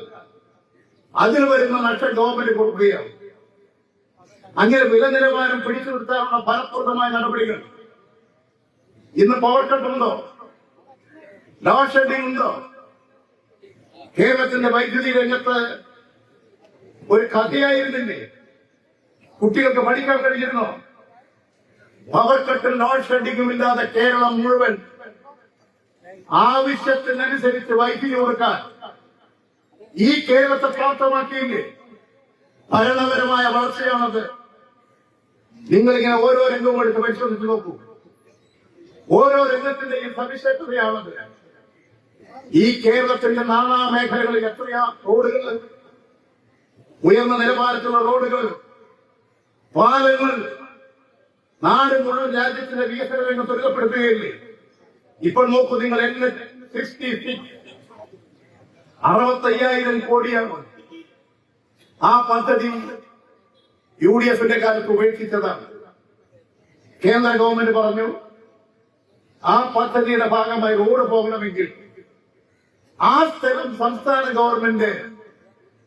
അതിൽ വരുന്ന നഷ്ടം ഗവൺമെന്റ് കൊടുക്കുകയാണ്. അങ്ങനെ വില നിലവാരം പിടിച്ചു നിർത്താനുള്ള ഫലപ്രദമായ നടപടികൾ. ഇന്ന് പവർ കട്ട് ഉണ്ടോ? ലോഡ് ഷെഡിംഗ് ഉണ്ടോ? കേരളത്തിന്റെ വൈദ്യുതി രംഗത്ത് ഒരു കഥയായിരുന്നില്ലേ? കുട്ടികൾക്ക് പഠിക്കാൻ കഴിഞ്ഞിരുന്നോ? പവർ കട്ടും ലോഡ് ഷെഡിംഗും ഇല്ലാതെ കേരളം മുഴുവൻ ആവശ്യത്തിനനുസരിച്ച് വൈദ്യുതി കൊടുക്കാൻ ഈ കേരളത്തെ പ്രാപ്തമാക്കിയില്ലേ? ഭരണപരമായ വളർച്ചയാണത്. നിങ്ങളിങ്ങനെ ഓരോ രംഗവും എടുത്ത് പരിശോധിച്ച് നോക്കൂ. ഓരോ രംഗത്തിന്റെയും സവിശേഷതയാണത്. ഈ കേരളത്തിന്റെ നാനാ മേഖലകളിൽ എത്രയാ റോഡുകൾ, ഉയർന്ന നിലവാരത്തിലുള്ള റോഡുകൾ, പാലങ്ങൾ, നാട് മുഴുവൻ രാജ്യത്തിന്റെ വികസന രംഗം ത്വരിതപ്പെടുത്തുകയില്ലേ? ഇപ്പോൾ നോക്കൂ നിങ്ങൾ, 65,000 കോടിയാണ്. ആ പദ്ധതി UDFന്റെ കാലത്ത് ഉപേക്ഷിച്ചതാണ്. കേന്ദ്ര ഗവൺമെന്റ് പറഞ്ഞു ആ പദ്ധതിയുടെ ഭാഗമായി റോഡ് പോകണമെങ്കിൽ ആ സ്ഥലം സംസ്ഥാന ഗവൺമെന്റ്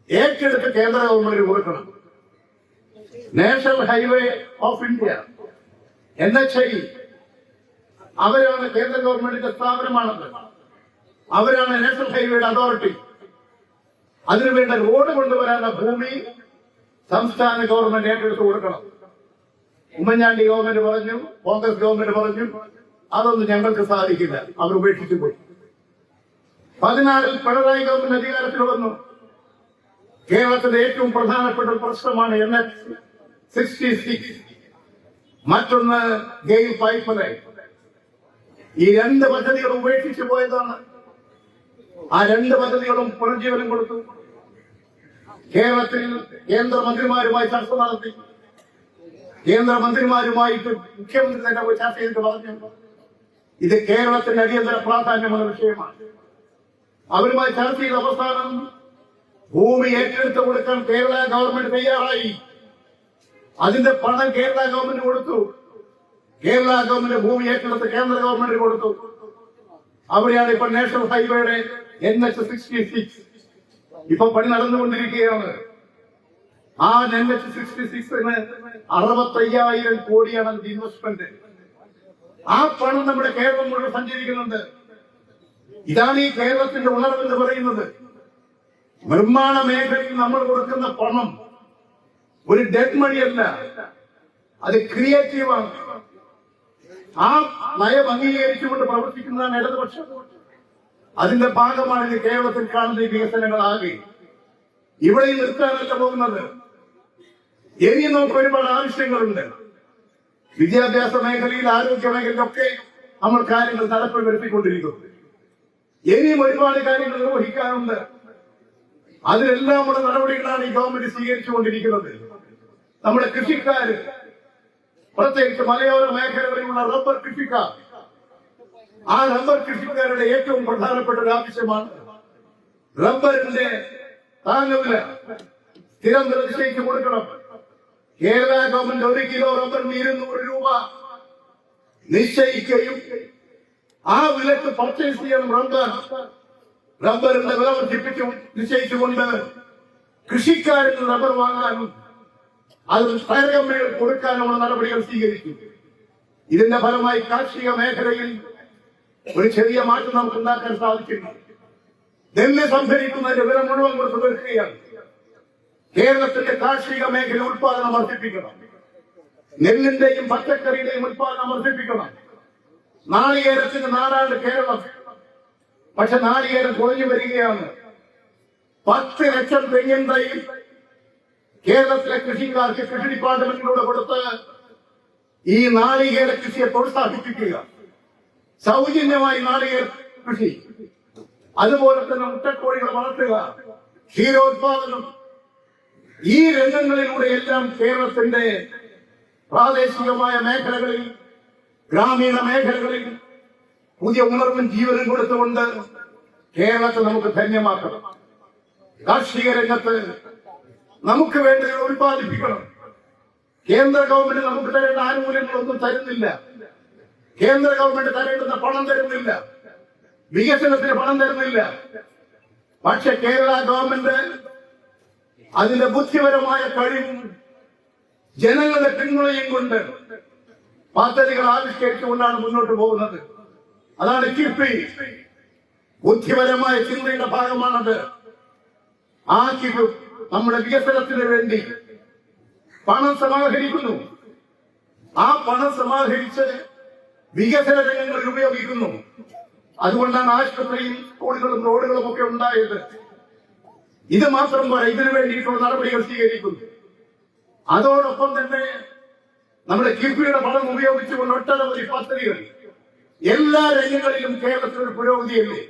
ഏറ്റെടുത്ത് കേന്ദ്ര ഗവൺമെന്റ് കൊടുക്കണം. National highway of India NHAI അവരാണ് കേന്ദ്ര ഗവൺമെന്റിന്റെ സ്ഥാപനമാണത്. അവരാണ് നാഷണൽ ഹൈവേയുടെ അതോറിറ്റി. അതിനുവേണ്ട റോഡ് കൊണ്ടുവരാനുള്ള ഭൂമി സംസ്ഥാന ഗവൺമെന്റ് ഏറ്റെടുത്ത് കൊടുക്കണം. ഉമ്മൻചാണ്ടി ഗവൺമെന്റ് പറഞ്ഞു, കോൺഗ്രസ് ഗവൺമെന്റ് പറഞ്ഞു, അതൊന്നും ഞങ്ങൾക്ക് സാധിക്കില്ല, അവർ ഉപേക്ഷിച്ചു പോയി. 14 പിണറായി ഗവൺമെന്റ് അധികാരത്തിൽ വന്നു. കേരളത്തിന്റെ ഏറ്റവും പ്രധാനപ്പെട്ട പ്രശ്നമാണ് NH-66, മറ്റൊന്ന് ഗെയിൽ പൈപ്പ് ലൈൻ. ഈ 2 പദ്ധതികളും ഉപേക്ഷിച്ചു പോയതാണ്. ആ 2 പദ്ധതികളും പുനർജീവനം കൊടുത്തു. കേരളത്തിൽ കേന്ദ്രമന്ത്രിമാരുമായി ചർച്ച നടത്തി. കേന്ദ്രമന്ത്രിമാരുമായിട്ട് മുഖ്യമന്ത്രി തന്നെ ചർച്ച ചെയ്തിട്ട് പറഞ്ഞു, ഇത് കേരളത്തിന്റെ അടിയന്തര പ്രാധാന്യമുള്ള വിഷയമാണ്. അവരുമായി ചർച്ച ചെയ്ത അവസാനം ഭൂമി ഏറ്റെടുത്ത് കൊടുക്കാൻ കേരള ഗവൺമെന്റ് തയ്യാറായി. അതിന്റെ പണം കേരള ഗവൺമെന്റ് കൊടുത്തു. കേരള ഗവൺമെന്റ് ഭൂമി ഏറ്റെടുത്ത് കേന്ദ്ര ഗവൺമെന്റ് കൊടുത്തു. അവിടെയാണ് ഇപ്പൊ നാഷണൽ ഹൈവേയുടെ NH-66 ഇപ്പൊ പണി നടന്നുകൊണ്ടിരിക്കുകയാണ്. ആ NH-66ന് 65,000 കോടിയാണ് അതിന്റെ ഇൻവെസ്റ്റ്മെന്റ്. ആ പണം നമ്മുടെ കേരളം മുഴുവൻ സഞ്ചരിക്കുന്നുണ്ട്. ഇതാണ് ഈ കേരളത്തിന്റെ ഉണർവെന്ന് പറയുന്നത്. നിർമ്മാണ മേഖലയിൽ നമ്മൾ കൊടുക്കുന്ന പണം ഒരു ഡെഡ് മണിയല്ല, അത് ക്രിയേറ്റീവാണ്. ആ നയം അംഗീകരിച്ചുകൊണ്ട് പ്രവർത്തിക്കുന്നതാണ് ഇടതുപക്ഷം. അതിന്റെ ഭാഗമാണ് ഇത് കേരളത്തിൽ കാണുന്ന വികസനങ്ങളാകെ. ഇവിടെ നിർത്താനല്ല പോകുന്നത്. ഇനി നമുക്ക് ഒരുപാട് ആവശ്യങ്ങളുണ്ട്. വിദ്യാഭ്യാസ മേഖലയിൽ, ആരോഗ്യ മേഖലയിലൊക്കെ നമ്മൾ കാര്യങ്ങൾ നടപ്പിൽ വരുത്തിക്കൊണ്ടിരിക്കുന്നു. ഇനിയും ഒരുപാട് കാര്യങ്ങൾ നിർവഹിക്കാനുണ്ട്. അതിലെല്ലാമുള്ള നടപടികളാണ് ഈ ഗവൺമെന്റ് സ്വീകരിച്ചുകൊണ്ടിരിക്കുന്നത്. നമ്മുടെ കൃഷിക്കാര്, പ്രത്യേകിച്ച് മലയോര മേഖലകളിലുള്ള റബ്ബർ കൃഷിക്കാർ, ആ റബ്ബർ കൃഷിക്കാരുടെ ഏറ്റവും പ്രധാനപ്പെട്ട ഒരു ആവശ്യമാണ് റബ്ബറിന്റെ താങ്ങുവില സ്ഥിരം നിശ്ചയിച്ചു കൊടുക്കണം. കേരള ഗവൺമെന്റ് 1 കിലോ റബ്ബറിന് 200 രൂപ നിശ്ചയിക്കുകയും ആ വിലക്ക് പർച്ചേസ് ചെയ്യണം. റബ്ബറിന്റെ വില വർദ്ധിപ്പിച്ചു നിശ്ചയിച്ചുകൊണ്ട് കൃഷിക്കാരിൽ നിന്ന് റബ്ബർ വാങ്ങാനും അത് ടയർ കമ്പനികൾ കൊടുക്കാനുമുള്ള നടപടികൾ സ്വീകരിച്ചു. ഇതിന്റെ ഫലമായി കാർഷിക മേഖലയിൽ ഒരു ചെറിയ മാറ്റം നമുക്ക് ഉണ്ടാക്കാൻ സാധിക്കുന്നു. നെല്ല് സംഭരിക്കുന്നതിന്റെ വില മുഴുവൻ കൊടുത്തു തീർക്കുകയാണ്. കേരളത്തിന്റെ കാർഷിക മേഖല ഉത്പാദനം വർദ്ധിപ്പിക്കണം. നെല്ലിന്റെയും പച്ചക്കറിയുടെയും ഉത്പാദനം വർദ്ധിപ്പിക്കണം. നാളികേരത്തിന് നാടാണ് കേരളം. പക്ഷെ നാളികേരം കുറഞ്ഞു വരികയാണ്. 10 ലക്ഷം തെങ്ങിൻ തൈ കേരളത്തിലെ കൃഷിക്കാർക്ക് കൃഷി ഡിപ്പാർട്ട്മെന്റിലൂടെ കൊടുത്ത് ഈ നാളികേര കൃഷിയെ പ്രോത്സാഹിപ്പിക്കുക. സൗജന്യമായി നാളികേര കൃഷി, അതുപോലെ തന്നെ മുട്ടക്കോഴികളെ വളർത്തുക, ക്ഷീരോത്പാദനം, ഈ രംഗങ്ങളിലൂടെ എല്ലാം കേരളത്തിന്റെ പ്രാദേശികമായ മേഖലകളിൽ, ഗ്രാമീണ മേഖലകളിൽ പുതിയ ഉണർവും ജീവനും കൊടുത്തുകൊണ്ട് കേരളത്തെ നമുക്ക് ധന്യമാക്കണം. കാർഷിക രംഗത്ത് നമുക്ക് വേണ്ടി ഉത്പാദിപ്പിക്കണം. കേന്ദ്ര ഗവൺമെന്റ് നമുക്ക് തരേണ്ട ആനുകൂല്യങ്ങളൊന്നും തരുന്നില്ല. കേന്ദ്ര ഗവൺമെന്റ് തരേണ്ടുന്ന പണം തരുന്നില്ല, വികസനത്തിന് പണം തരുന്നില്ല. പക്ഷെ കേരള ഗവൺമെന്റ് അതിന്റെ ബുദ്ധിപരമായ കഴിവും ജനങ്ങളുടെ പിന്തുണയും കൊണ്ട് പദ്ധതികൾ ആവിഷ്കരിച്ചുകൊണ്ടാണ് മുന്നോട്ട് പോകുന്നത്. അതാണ് കിഫ്ബി. ബുദ്ധിപരമായ ചിന്തയുടെ ഭാഗമാണത്. ആ കിഫ്ബി നമ്മുടെ വികസനത്തിന് വേണ്ടി പണം സമാഹരിക്കുന്നു. ആ പണം സമാഹരിച്ച് വികസന രംഗങ്ങളിൽ ഉപയോഗിക്കുന്നു. അതുകൊണ്ടാണ് ആശുപത്രിയും സ്കൂളുകളും റോഡുകളും ഒക്കെ ഉണ്ടായത്. ഇത് മാത്രം പോരാ, ഇതിനു വേണ്ടിയിട്ടുള്ള നടപടികൾ സ്വീകരിക്കുന്നു. അതോടൊപ്പം തന്നെ നമ്മുടെ കിഫ്ബിയുടെ പണം ഉപയോഗിച്ചുകൊണ്ട് ഒട്ടനവധി പദ്ധതികൾ എല്ലാ രംഗങ്ങളിലും കേരളത്തിലൊരു പുരോഗതിയല്ലേ.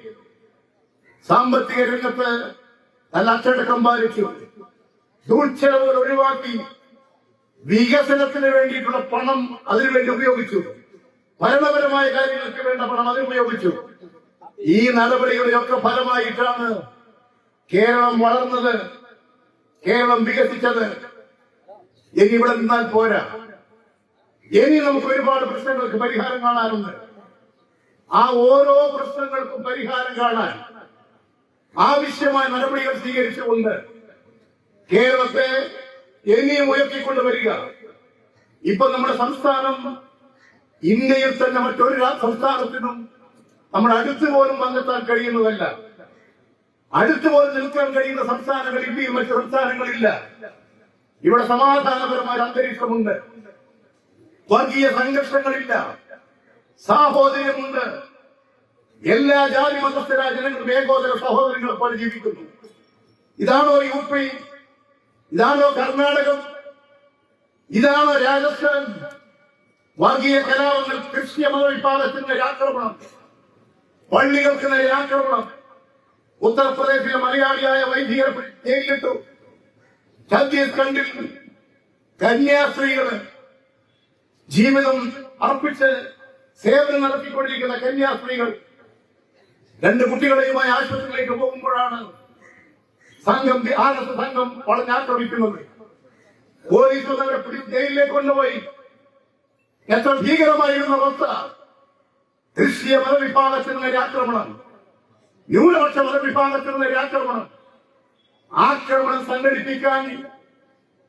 സാമ്പത്തിക രംഗത്ത് നല്ല അച്ചടക്കം പാലിച്ചു, ദൂർച്ചെലവുകൾ ഒഴിവാക്കി, വികസനത്തിന് വേണ്ടിയിട്ടുള്ള പണം അതിനുവേണ്ടി ഉപയോഗിച്ചു, ഭരണപരമായ കാര്യങ്ങൾക്ക് വേണ്ട പണം അതിന് ഉപയോഗിച്ചു. ഈ നടപടികളെയൊക്കെ ഫലമായിട്ടാണ് കേരളം വളർന്നത്, കേരളം വികസിച്ചത്. ഇനി ഇവിടെ നിന്നാൽ പോരാ, ഇനി നമുക്ക് ഒരുപാട് പ്രശ്നങ്ങൾക്ക് പരിഹാരം കാണാനുണ്ട്. ആ ഓരോ പ്രശ്നങ്ങൾക്കും പരിഹാരം കാണാൻ ആവശ്യമായ നടപടികൾ സ്വീകരിച്ചുകൊണ്ട് കേരളത്തെ ഇനിയും ഉയർത്തിക്കൊണ്ടുവരിക. ഇപ്പൊ നമ്മുടെ സംസ്ഥാനം ഇന്ത്യയിൽ തന്നെ മറ്റൊരു സംസ്ഥാനത്തിനും നമ്മുടെ അടുത്ത് പോലും വന്നെത്താൻ കഴിയുന്നതല്ല. അടുത്ത് പോലും നിൽക്കാൻ കഴിയുന്ന സംസ്ഥാനങ്ങൾ ഇന്ത്യയിൽ മറ്റു സംസ്ഥാനങ്ങളില്ല. ഇവിടെ സമാധാനപരമായ അന്തരീക്ഷമുണ്ട്, വർഗീയ സംഘർഷങ്ങളില്ല, സാഹോദര്യമുണ്ട്. എല്ലാ ജാതി മതസ്ഥരായ ജനങ്ങളും ഏകോദര സഹോദരങ്ങളെ പോലെ ജീവിക്കുന്നു. ഇതാണോ UP? ഇതാണോ കർണാടകം? ഇതാണോ രാജസ്ഥാൻ? വർഗീയ കലാപങ്ങൾ, ക്രിസ്ത്യ മതവിഭാഗത്തിന് നേരെ ആക്രമണം, പള്ളികൾക്ക് നേരെ ആക്രമണം. ഉത്തർപ്രദേശിലെ മലയാളിയായ വൈദികരെ ജയിലിലിട്ടു. ഛത്തീസ്ഗഡിൽ കന്യാസ്ത്രീകള് ജീവിതം അർപ്പിച്ച് സേവനം നടത്തിക്കൊണ്ടിരിക്കുന്ന കന്യാസ്ത്രീകൾ 2 കുട്ടികളെയുമായി ആശുപത്രിയിലേക്ക് പോകുമ്പോഴാണ് RSS സംഘം വളഞ്ഞാക്രമിക്കുന്നത്. പോലീസ് അവരെ പിടിച്ച് ജയിലിലേക്ക് കൊണ്ടുപോയി. എത്ര ഭീകരമായിരുന്ന അവസ്ഥ! ക്രിസ്തീയ മതവിഭാഗത്തിന് നേരെ ആക്രമണം, ന്യൂനപക്ഷ മതവിഭാഗത്തിന് നേരെ ആക്രമണം. ആക്രമണം സംഘടിപ്പിക്കാൻ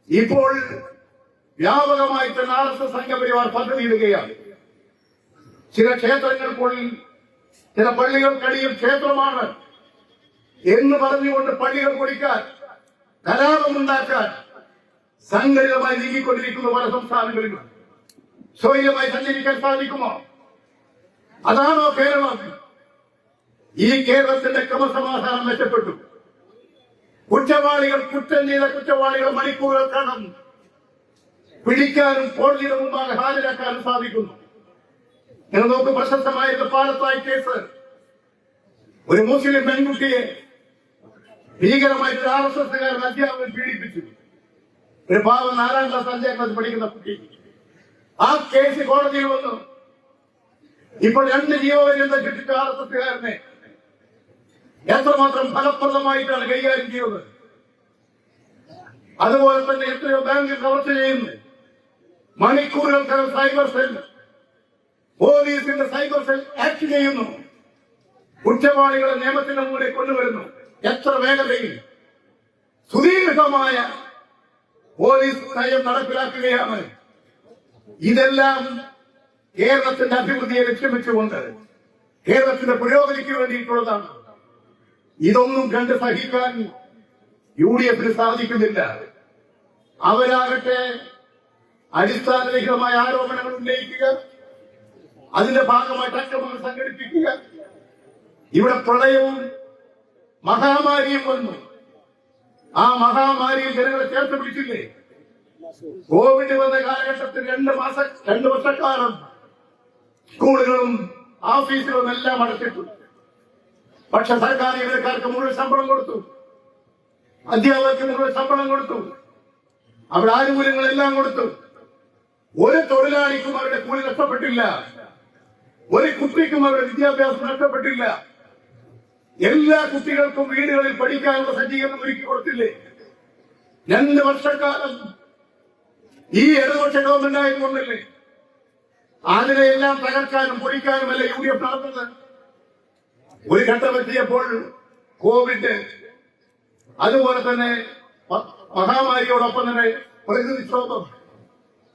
ഇപ്പോൾ വ്യാപകമായി തന്നെ RSS സംഘപരിവാർ പദ്ധതിയിടുകയാണ്. ചില ക്ഷേത്രങ്ങൾക്കുള്ളിൽ, ചില പള്ളികൾക്കടിയിൽ ക്ഷേത്രമാണ് എന്ന് പറഞ്ഞുകൊണ്ട് പള്ളികൾ പൊളിക്കാൻ, കലാപമുണ്ടാക്കാൻ സംഘടിതമായി നീങ്ങിക്കൊണ്ടിരിക്കുന്ന പല സംസ്ഥാനങ്ങളിലും സ്വൈര്യമായി സഞ്ചരിക്കാൻ സാധിക്കുമോ? അതാണോ കേരളം? ഈ കേരളത്തിന്റെ ക്രമസമാധാനം മെച്ചപ്പെട്ടു. കുറ്റം ചെയ്ത കുറ്റവാളികൾ മണിക്കൂറുകൾക്കകം പിടിക്കാനും കോടതിയുടെ മുമ്പാകെ ഹാജരാക്കാനും സാധിക്കുന്നു. നിങ്ങൾ നോക്ക്, പ്രശസ്തമായിരുന്ന പാലത്തായി കേസ്. ഒരു മുസ്ലിം പെൺകുട്ടിയെ ഭീകരമായിട്ട് RSSകാരൻ അധ്യാപകൻ പീഡിപ്പിച്ചു. ഒരു പാവം 4ാം ക്ലാസ് 5ാം ക്ലാസ് പഠിക്കുന്ന കുട്ടി. ആ കേസ് കോടതിയിൽ വന്നു. ഇപ്പോൾ 2 ജീവപര്യന്തം ചുറ്റിച്ച RSSകാരനെ എത്രമാത്രം ഫലപ്രദമായിട്ടാണ് കൈകാര്യം ചെയ്യുന്നത്. അതുപോലെ തന്നെ എത്രയോ ബാങ്കിൽ കവർച്ച ചെയ്യുന്നു. മണിക്കൂറുകൾക്കകം സൈബർ സെൽ, പോലീസിന്റെ സൈബർ സെൽ ആക്ട് ചെയ്യുന്നു. കുറ്റവാളികളെ നിയമത്തിന്റെ മുന്നിൽ കൊണ്ടുവരുന്നു. എത്ര വേഗതയിൽ സുദീർഘമായ പോലീസ് നയം നടപ്പിലാക്കുകയാണ്. ഇതെല്ലാം കേരളത്തിന്റെ അഭിവൃദ്ധിയെ ലക്ഷ്യം വെച്ചുകൊണ്ട്, കേരളത്തിന്റെ പുരോഗതിക്ക് വേണ്ടിയിട്ടുള്ളതാണ്. ഇതൊന്നും കണ്ട് സഹിക്കാൻ UDFന് സാധിക്കുന്നില്ല. അവരാകട്ടെ അടിസ്ഥാനരഹിതമായ ആരോപണങ്ങൾ ഉന്നയിക്കുക, അതിന്റെ ഭാഗമായിട്ട് അക്രമങ്ങൾ സംഘടിപ്പിക്കുക. ഇവിടെ പ്രളയവും മഹാമാരിയും വന്നു. ആ മഹാമാരിയിൽ ജനങ്ങളെ ചേർത്ത് പിടിച്ചില്ലേ? കോവിഡ് വന്ന കാലഘട്ടത്തിൽ 2 വർഷക്കാലം സ്കൂളുകളും ഓഫീസുകളും എല്ലാം അടച്ചിട്ടു. പക്ഷെ സർക്കാർ ജീവനക്കാർക്ക് മുഴുവൻ ശമ്പളം കൊടുത്തു, അധ്യാപകർക്ക് മുഴുവൻ ശമ്പളം കൊടുത്തു, അവിടെ ആനുകൂല്യങ്ങളെല്ലാം കൊടുത്തു. ഒരു തൊഴിലാളിക്കും അവരുടെ കൂലി നഷ്ടപ്പെട്ടില്ല. ഒരു കുട്ടിക്കും അവരുടെ വിദ്യാഭ്യാസം നഷ്ടപ്പെട്ടില്ല. എല്ലാ കുട്ടികൾക്കും വീടുകളിൽ പഠിക്കാനുള്ള സജ്ജീകരണം ഒരുക്കി കൊടുത്തില്ലേ? 2 വർഷക്കാലം ഈ ഇടതുപക്ഷ ഗവൺമെന്റ് ആയതുകൊണ്ടല്ലേ അതിനെയെല്ലാം തകർക്കാനും പൊടിക്കാനുമല്ല UDF നടന്നത്. ഒരു ഘട്ടമെത്തിയപ്പോൾ കോവിഡ്, അതുപോലെ തന്നെ മഹാമാരിയോടൊപ്പം തന്നെ പ്രകൃതിക്ഷോഭം,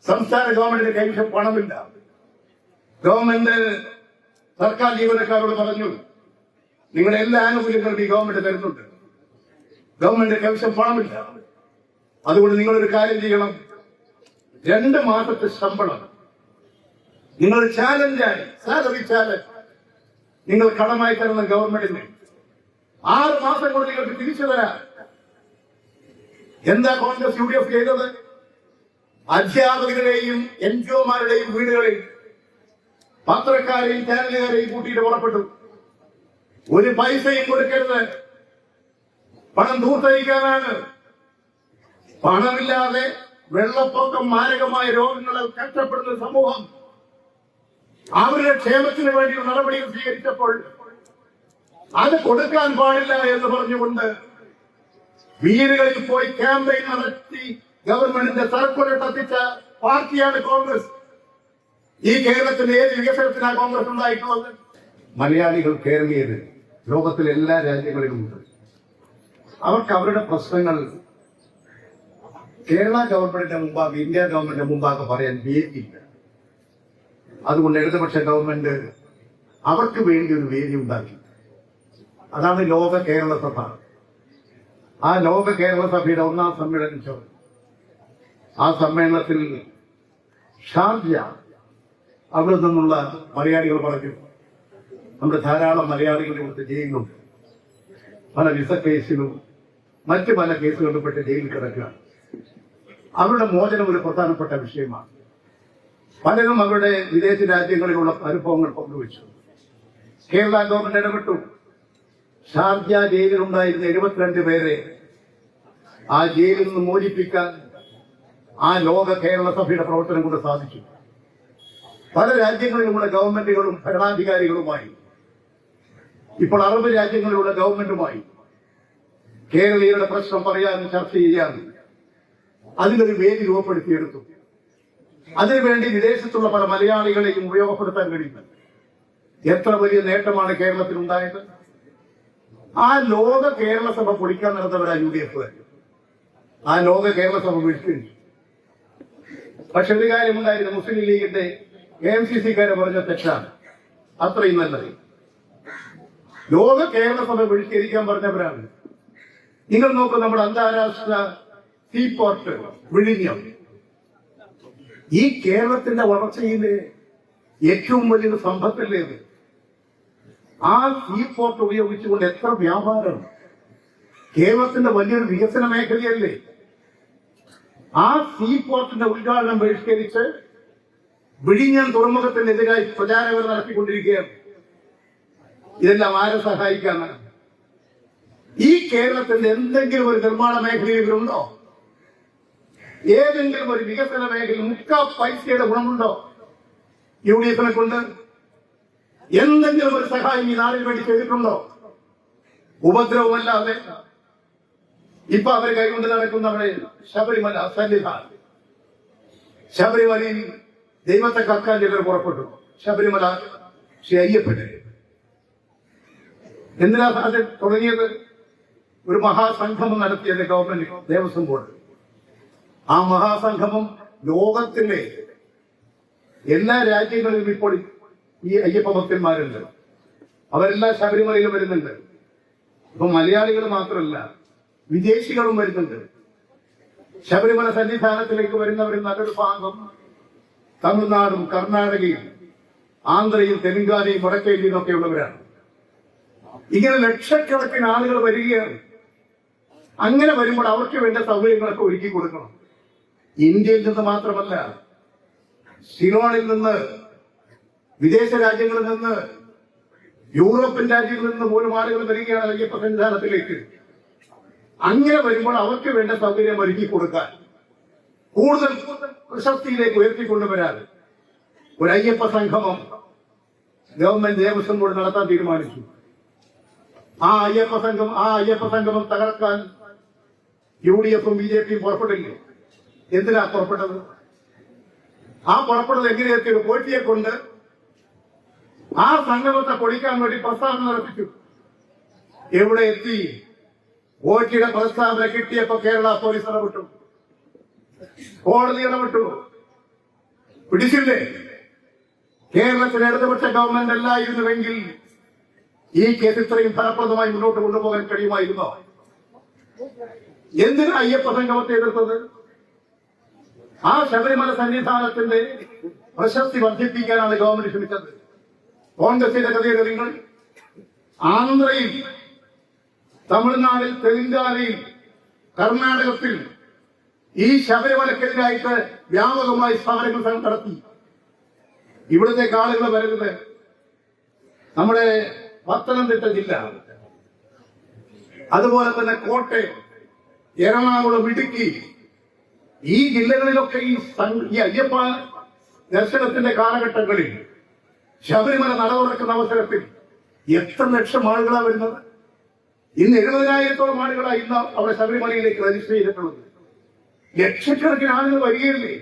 സംസ്ഥാന ഗവൺമെന്റിന്റെ കൈവശം പണമില്ല. ഗവൺമെന്റ് സർക്കാർ ജീവനക്കാരോട് പറഞ്ഞു, നിങ്ങളുടെ എല്ലാ ആനുകൂല്യങ്ങളും ഈ ഗവൺമെന്റ് തരുന്നുണ്ട്, ഗവൺമെന്റ് കൈവശം പണമില്ല, അതുകൊണ്ട് നിങ്ങളൊരു കാര്യം ചെയ്യണം, 2 മാസത്തെ ശമ്പളം നിങ്ങൾ ചാലഞ്ചായി, സാലറി ചാലഞ്ച് നിങ്ങൾ കടമായി തരുന്ന ഗവൺമെന്റിന് 6 മാസം കൊണ്ട് നിങ്ങൾക്ക് തിരിച്ചു തരാം. എന്താ കോൺഗ്രസ് UDF ചെയ്തത്? അധ്യാപകരുടെയും NGOമാരുടെയും വീടുകളിൽ പത്രക്കാരെയും ചാനലുകാരെയും കൂട്ടിയിട്ട് പുറപ്പെട്ടു. ഒരു പൈസയും കൊടുക്കരുത്, പണം ദൂർത്തടിക്കാനാണ്. പണമില്ലാതെ വെള്ളപ്പൊക്കം, മാരകമായ രോഗങ്ങളെ കഷ്ടപ്പെടുന്ന സമൂഹം അവരുടെ ക്ഷേമത്തിന് വേണ്ടി നടപടികൾ സ്വീകരിച്ചപ്പോൾ അത് കൊടുക്കാൻ പാടില്ല എന്ന് പറഞ്ഞുകൊണ്ട് വീടുകളിൽ പോയി ക്യാമ്പയിൻ നടത്തി ഗവൺമെന്റിന്റെ സർക്കുലർ കത്തിച്ച പാർട്ടിയാണ് കോൺഗ്രസ്. ഈ കേരളത്തിന്റെ ഏത് വികസനത്തിനാണ് കോൺഗ്രസ് ഉണ്ടായിട്ടുള്ളത്? മലയാളികൾ കേരളീയർ ലോകത്തിലെ എല്ലാ രാജ്യങ്ങളിലും ഉണ്ട്. അവർക്ക് അവരുടെ പ്രശ്നങ്ങൾ കേരള ഗവൺമെന്റിന്റെ മുമ്പാകെ, ഇന്ത്യ ഗവൺമെന്റിന്റെ മുമ്പാകെ പറയാൻ വേദിയില്ല. അതുകൊണ്ട് ഇടതുപക്ഷ ഗവൺമെന്റ് അവർക്ക് വേണ്ടി ഒരു വേദി ഉണ്ടാക്കി. അതാണ് ലോക കേരള സഭ. ആ ലോക കേരള സഭയുടെ 1ാം സമ്മേളനം ചേർന്നു. ആ സമ്മേളനത്തിൽ ഷാർജ, അവിടെ നിന്നുള്ള മലയാളികൾ പറഞ്ഞു, നമ്മുടെ ധാരാളം മലയാളികൾ ഇവിടുത്തെ ജയിലിലുണ്ട്, പല വിസ കേസിലും മറ്റു പല കേസുകളിലും പെട്ട് ജയിലിൽ കിടക്കുകയാണ്. അവരുടെ മോചനം ഒരു പ്രധാനപ്പെട്ട വിഷയമാണ്. പലരും അവരുടെ വിദേശ രാജ്യങ്ങളിലുള്ള അനുഭവങ്ങൾ പങ്കുവച്ചു. കേരള ഗവൺമെന്റ് ഇടപെട്ടു. ഷാർജ ജയിലിലുണ്ടായിരുന്ന 72 പേരെ ആ ജയിലിൽ നിന്ന് മോചിപ്പിക്കാൻ ആ ലോക കേരള സഭയുടെ പ്രവർത്തനം കൊണ്ട് സാധിച്ചു. പല രാജ്യങ്ങളിലുള്ള ഗവൺമെന്റുകളും ഭരണാധികാരികളുമായി, ഇപ്പോൾ അറബ് രാജ്യങ്ങളിലുള്ള ഗവൺമെന്റുമായി കേരളീയരുടെ പ്രശ്നം പറയാനും ചർച്ച ചെയ്യാനും അതിലൊരു വേദി രൂപപ്പെടുത്തിയെടുത്തു. അതിനുവേണ്ടി വിദേശത്തുള്ള പല മലയാളികളെയും ഉപയോഗപ്പെടുത്താൻ കഴിയുന്നു. എത്ര വലിയ നേട്ടമാണ് കേരളത്തിലുണ്ടായത്! ആ ലോക കേരള സഭ പൊളിക്കാൻ നടന്നവരാ UDF. ആ ലോക കേരള സഭ വിളിച്ചു. പക്ഷെ ഒരു കാര്യമുണ്ടായിരുന്നു, മുസ്ലിം ലീഗിന്റെ AMCCക്കാരെ പറഞ്ഞ തെറ്റാണ്, അത്രയും നല്ലത്. ലോക കേരള സഭ വിളിച്ചിരിക്കാൻ പറഞ്ഞവരാണ്. നിങ്ങൾ നോക്കൂ, നമ്മുടെ അന്താരാഷ്ട്ര സീപോർട്ട് വിഴിഞ്ഞം, ഈ കേരളത്തിന്റെ വളർച്ചയിലെ ഏറ്റവും വലിയൊരു സമ്പത്തല്ലേ ഇത്? ആ സീപോർട്ട് ഉപയോഗിച്ചുകൊണ്ട് എത്ര വ്യാപാരം, കേരളത്തിന്റെ വലിയൊരു വികസന മേഖലയല്ലേ? ആ സീപോർട്ടിന്റെ ഉദ്ഘാടനം ബഹിഷ്കരിച്ച് വിഴിഞ്ഞം തുറമുഖത്തിനെതിരായി പ്രചാരങ്ങൾ നടത്തിക്കൊണ്ടിരിക്കുകയാണ്. ഇതെല്ലാം ആരെ സഹായിക്കാനാണ്? ഈ കേരളത്തിന്റെ എന്തെങ്കിലും ഒരു നിർമ്മാണ മേഖലയിലുണ്ടോ? ഏതെങ്കിലും ഒരു വികസന മേഖലയിൽ 3 പൈസയുടെ ഗുണമുണ്ടോ UDF-നെ കൊണ്ട്? എന്തെങ്കിലും ഒരു സഹായം ഈ നാടിന് വേണ്ടി ചെയ്തിട്ടുണ്ടോ? ഉപദ്രവമല്ലാതെ. ഇപ്പൊ അവർ കൈകൊണ്ട് നടക്കുന്നവരെ ശബരിമല സന്നിധാനം, ശബരിമലയിൽ ദൈവത്തെ കക്കാൻ ചിലർ പുറപ്പെട്ടു. ശബരിമല ശ്രീ അയ്യപ്പന് എന്തിനാ അത് തുടങ്ങിയത്? ഒരു മഹാസംഗമം നടത്തിയത് ഗവൺമെന്റ് ദേവസ്വം ബോർഡ്. ആ മഹാസംഗമം ലോകത്തിലെ എല്ലാ രാജ്യങ്ങളിലും ഇപ്പോൾ ഈ അയ്യപ്പ ഭക്തന്മാരുണ്ട്. അവരെല്ലാം ശബരിമലയിൽ വരുന്നുണ്ട്. ഇപ്പൊ മലയാളികൾ മാത്രമല്ല, വിദേശികളും വരുന്നുണ്ട്. ശബരിമല സന്നിധാനത്തിലേക്ക് വരുന്നവരിൽ നല്ലൊരു ഭാഗം തമിഴ്നാടും കർണാടകയും ആന്ധ്രയും തെലുങ്കാനയും വടക്കേന്ത്യയും ഒക്കെ ഉള്ളവരാണ്. ഇങ്ങനെ ലക്ഷക്കണക്കിന് ആളുകൾ വരികയാണ്. അങ്ങനെ വരുമ്പോൾ അവർക്ക് വേണ്ട സൗകര്യങ്ങളൊക്കെ ഒരുക്കി കൊടുക്കണം. ഇന്ത്യയിൽ നിന്ന് മാത്രമല്ല, സിലോണിൽ നിന്ന്, വിദേശ രാജ്യങ്ങളിൽ നിന്ന്, യൂറോപ്യൻ രാജ്യങ്ങളിൽ നിന്ന് പോലും ആളുകൾ വരികയാണ് അയ്യപ്പ സന്നിധാനത്തിലേക്ക്. അങ്ങനെ വരുമ്പോൾ അവർക്ക് വേണ്ട സൗകര്യം ഒരുക്കി കൊടുക്കാൻ, കൂടുതൽ പ്രശസ്തിയിലേക്ക് ഉയർത്തിക്കൊണ്ടുവരാൻ ഒരു അയ്യപ്പ സംഗമം ഗവൺമെന്റ് ദേവസ്വം ബോർഡ് നടത്താൻ തീരുമാനിച്ചു. ആ അയ്യപ്പ സംഗമം തകർക്കാൻ UDF-ഉം BJP-യും പുറപ്പെടില്ലേ? എന്തിനാ പുറപ്പെട്ടത്? ആ പുറപ്പെട്ടത് എങ്ങനെയെത്തിയത്? കോട്ടിയെ കൊണ്ട് ആ സംഗമത്തെ പൊളിക്കാൻ വേണ്ടി പ്രസ്താവന നടത്തിച്ചു. എവിടെ എത്തി? കോട്ടിയുടെ പ്രസ്താവന കിട്ടിയപ്പോ കേരള പോലീസ് ഇടപെട്ടു, കോടതി ഇടപെട്ടു, പിടിച്ചില്ലേ? കേരളത്തിലെ ഇടതുപക്ഷ ഗവൺമെന്റ് അല്ലായിരുന്നുവെങ്കിൽ ഈ കേസ് ഇത്രയും ഫലപ്രദമായി മുന്നോട്ട് കൊണ്ടുപോകാൻ കഴിയുമായിരുന്നോ? എന്തിനാ അയ്യപ്പ സംഗമത്തെ എതിർത്തത്? ആ ശബരിമല സന്നിധാനത്തിന്റെ പ്രശസ്തി വർദ്ധിപ്പിക്കാനാണ് ഗവൺമെന്റ് ശ്രമിച്ചത്. കോൺഗ്രസിന്റെ കഥയുടെ നിങ്ങൾ ആന്ധ്രയിൽ, തമിഴ്നാടിൽ, തെലങ്കാനയിൽ, കർണാടകത്തിൽ ഈ ശബരിമലക്കെതിരായിട്ട് വ്യാപകമായി സമരങ്ങൾ നടത്തി. ഇവിടുത്തെ ആളുകൾ വരുന്നത് നമ്മുടെ പത്തനംതിട്ട ജില്ല, അതുപോലെ തന്നെ കോട്ടയം, എറണാകുളം, ഇടുക്കി, ഈ ജില്ലകളിലൊക്കെ ഈ അയ്യപ്പ ദർശനത്തിന്റെ കാലഘട്ടങ്ങളിൽ ശബരിമല നട തുറക്കുന്ന അവസരത്തിൽ എത്ര ലക്ഷം ആളുകളാണ് വരുന്നത്? ഇന്ന് 70,000-ഓളം ആളുകളാണ് ഇന്ന് അവിടെ ശബരിമലയിലേക്ക് രജിസ്റ്റർ ചെയ്തിട്ടുള്ളത്. ലക്ഷക്കണക്കിന് ആളുകൾ വരികയില്ലേ?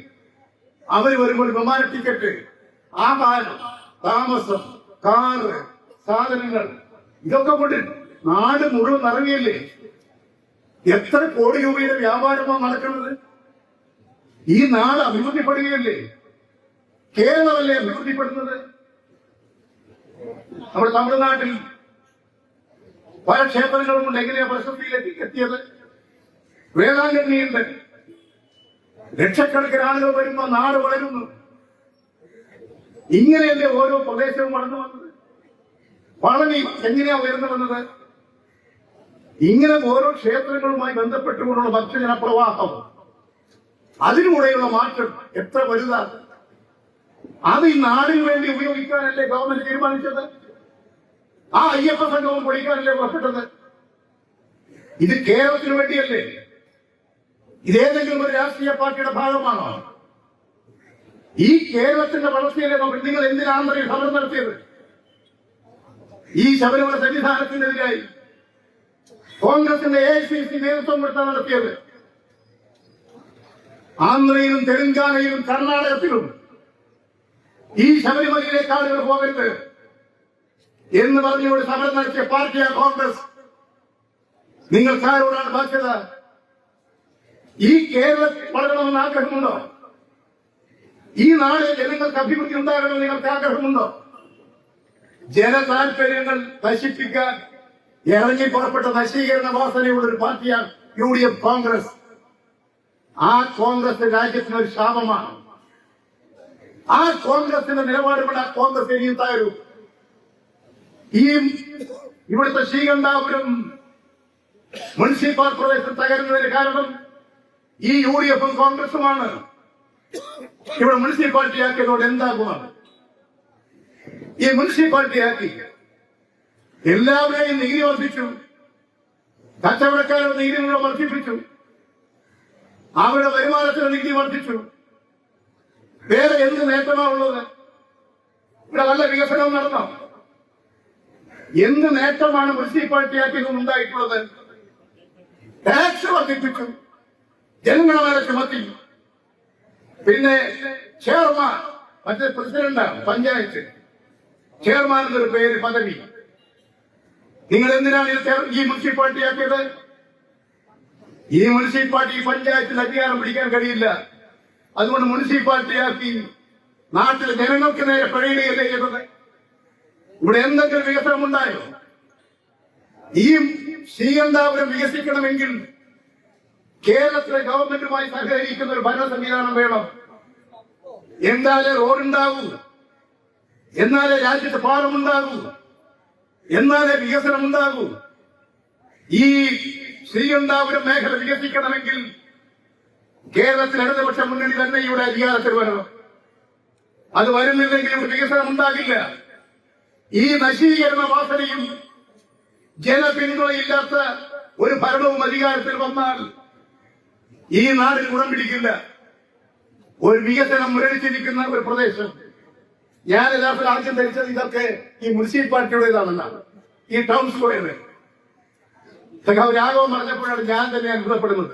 അവർ വരുമ്പോൾ വിമാന ടിക്കറ്റ്, ആഹാരം, താമസം, കാറ്, സാധനങ്ങൾ, ഇതൊക്കെ കൊണ്ട് നാട് മുഴുവൻ നിറങ്ങിയല്ലേ? എത്ര കോടി രൂപയുടെ വ്യാപാരമാണ് നടക്കുന്നത്? ഈ നാട് അഭിവൃദ്ധിപ്പെടുകയല്ലേ? കേരളമല്ലേ അഭിവൃദ്ധിപ്പെടുന്നത്? നമ്മുടെ തമിഴ്നാട്ടിൽ പല ക്ഷേത്രങ്ങളും കൊണ്ട് എങ്ങനെയാ പ്രശസ്തിയിലേക്ക് എത്തിയത്? വേളാങ്കണ്ണിയുണ്ട്, ലക്ഷക്കണക്കിന് ആളുകൾ വരുമ്പോൾ നാട് വളരുന്നു. ഇങ്ങനെയല്ലേ ഓരോ പ്രദേശവും വളർന്നു വന്നത്? പളനി എങ്ങനെയാ ഉയർന്നു വന്നത്? ഇങ്ങനെ ഓരോ ക്ഷേത്രങ്ങളുമായി ബന്ധപ്പെട്ടുകൊണ്ടുള്ള ഭക്തജന പ്രവാഹം, അതിലൂടെയുള്ള മാറ്റം എത്ര വലുതാണ്. അത് ഈ നാടിന് വേണ്ടി ഉപയോഗിക്കാനല്ലേ ഗവൺമെന്റ് തീരുമാനിച്ചത്? ആ അയ്യപ്പ സംഗമം പൊളിക്കാനല്ലേ പുറപ്പെട്ടത്? ഇത് കേരളത്തിന് വേണ്ടിയല്ലേ? ഇതേതെങ്കിലും ഒരു രാഷ്ട്രീയ പാർട്ടിയുടെ ഭാഗമാണോ? ഈ കേരളത്തിന്റെ വളർച്ചയിലെ നിങ്ങൾ എന്തിനാണ് ആന്ധ്രയിൽ സമരം നടത്തിയത്? ഈ ശബരിമല സന്നിധാനത്തിനെതിരായി കോൺഗ്രസിന്റെ AICC നേതൃത്വം കൊടുത്താണ് നടത്തിയത്. ആന്ധ്രയിലും തെലങ്കാനയിലും കർണാടകത്തിലും ഈ ശബരിമലയിലേക്ക് ആളുകൾ പോകരുത് എന്ന് പറഞ്ഞുകൊണ്ട് സമരം നടത്തിയ പാർട്ടിയാണ് കോൺഗ്രസ്. നിങ്ങൾക്കാരോടാണ് ബാധ്യത? ഈ കേരളത്തിൽ വളരണമെന്ന് ആഗ്രഹമുണ്ടോ? ഈ നാട് ജനങ്ങൾക്ക് അഭിവൃദ്ധി ഉണ്ടാകണമെന്ന് നിങ്ങൾക്ക് ആഗ്രഹമുണ്ടോ? ജനതാൽപര്യങ്ങൾ നശിപ്പിക്കാൻ ഇറങ്ങി പുറപ്പെട്ട നശീകരണ വാസനയുള്ള ഒരു പാർട്ടിയാണ് UDF കോൺഗ്രസ്. ആ കോൺഗ്രസ് രാജ്യത്തിന് ഒരു ശാപമാണ്. ആ കോൺഗ്രസിന്റെ നിലപാടുകൊണ്ട് ആ കോൺഗ്രസ് ഇനിയും തകരും. ഈ ഇവിടുത്തെ ശ്രീകണ്ഠാപുരം മുനിസിപ്പൽ പ്രദേശം തകരുന്നതിന് കാരണം ഈ UDF-ഉം കോൺഗ്രസുമാണ്. ഇവിടെ മുനിസിപ്പാലിറ്റി ആക്കിയതോടെ എന്താകുമാണ്? ഈ മുനിസിപ്പാലിറ്റി ആക്കി എല്ലാവരെയും നികുതി വർദ്ധിച്ചു, കച്ചവടക്കാരുടെ നികുതി വർദ്ധിപ്പിച്ചു, അവരുടെ വരുമാനത്തിന് നികുതി വർദ്ധിച്ചു. വേറെ എന്ത് നേട്ടമാണ് ഉള്ളത്? ഇവിടെ വല്ല വികസനവും നടന്നോ? എന്ത് നേട്ടമാണ് മുനിസിപ്പാലിറ്റി ആക്കിയതും ഉണ്ടായിട്ടുള്ളത്? ടാക്സ് വർദ്ധിപ്പിച്ചു, ജനങ്ങളെ മേലെ ചുമത്തി. പിന്നെ ചെയർമാൻ, മറ്റേ പ്രസിഡന്റാണ് പഞ്ചായത്ത് ചെയർമാൻ എന്നൊരു പേര്, പദവി. നിങ്ങൾ എന്തിനാണ് ഈ മുനിസിപ്പാലിറ്റി ആക്കിയത്? ഈ മുനിസിപ്പാലിറ്റി പഞ്ചായത്തിൽ അധികാരം പിടിക്കാൻ കഴിയില്ല. അതുകൊണ്ട് മുനിസിപ്പാലിറ്റി ആക്കി നാട്ടിലെ ജനങ്ങൾക്ക് നേരെ പഴയുകയല്ലേ ചെയ്തത്? ഇവിടെ എന്തെങ്കിലും വികസനം ഉണ്ടായോ? ഈ ശ്രീകണ്ഠാപുരം വികസിക്കണമെങ്കിൽ കേരളത്തിലെ ഗവൺമെന്റുമായി സഹകരിക്കുന്ന ഒരു ഭരണ സംവിധാനം വേണം. എന്നാലേ റോഡുണ്ടാകൂ, എന്നാലേ രാജ്യത്ത് പാലമുണ്ടാകൂ, എന്നാലേ വികസനം ഉണ്ടാകൂ. ഈ ശ്രീകണ്ഠാപുരം മേഖല വികസിക്കണമെങ്കിൽ കേരളത്തിൽ ഇടതുപക്ഷ മുന്നണി തന്നെ ഇവിടെ അധികാരത്തിൽ വരണം. അത് വരുന്നില്ലെങ്കിൽ ഇവിടെ വികസനം ഉണ്ടാകില്ല. ഈ നശീകരണ വാസനയും ജനപിന്തുണയില്ലാത്ത ഒരു ഭരണവും അധികാരത്തിൽ വന്നാൽ ഈ നാടിന് ഗുണം പിടിക്കില്ല. ഒരു വികസനം മുരടിച്ചിരിക്കുന്ന ഒരു പ്രദേശം, ഞാൻ യഥാർത്ഥത്തിൽ ആദ്യം ധരിച്ചത് ഇതൊക്കെ ഈ മുനിസിപ്പാലിറ്റിയുടേതാണെന്നാണ്. ഈ ടൗൺ സ്ക്വയർ സഖാവ് രാഘവൻ പറഞ്ഞപ്പോഴാണ് ഞാൻ തന്നെ അത്ഭുതപ്പെടുന്നത്.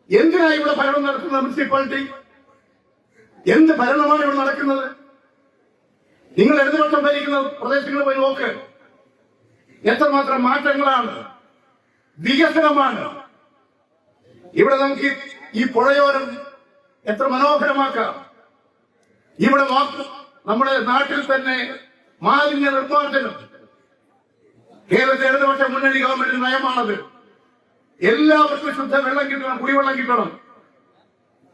എന്തിനാ ഇവിടെ ഭരണം നടത്തുന്ന മുനിസിപ്പാലിറ്റി? എന്ത് ഭരണമാണ് ഇവിടെ നടക്കുന്നത്? നിങ്ങൾ ഇടതുപക്ഷം ഭരിക്കുന്ന പ്രദേശങ്ങൾ പോയി നോക്ക്. എത്രമാത്രം മാറ്റങ്ങളാണ്, വികസനമാണ്. ഇവിടെ നമുക്ക് ഈ പുഴയോരം എത്ര മനോഹരമാക്കാം. ഇവിടെ നമ്മുടെ നാട്ടിൽ തന്നെ മാലിന്യ നിർമ്മാർജ്ജനം കേരളത്തിലെ ഇടതുപക്ഷ മുന്നണി ഗവൺമെന്റ് നയമാണത്. എല്ലാവർക്കും ശുദ്ധ വെള്ളം കിട്ടണം, കുടിവെള്ളം കിട്ടണം.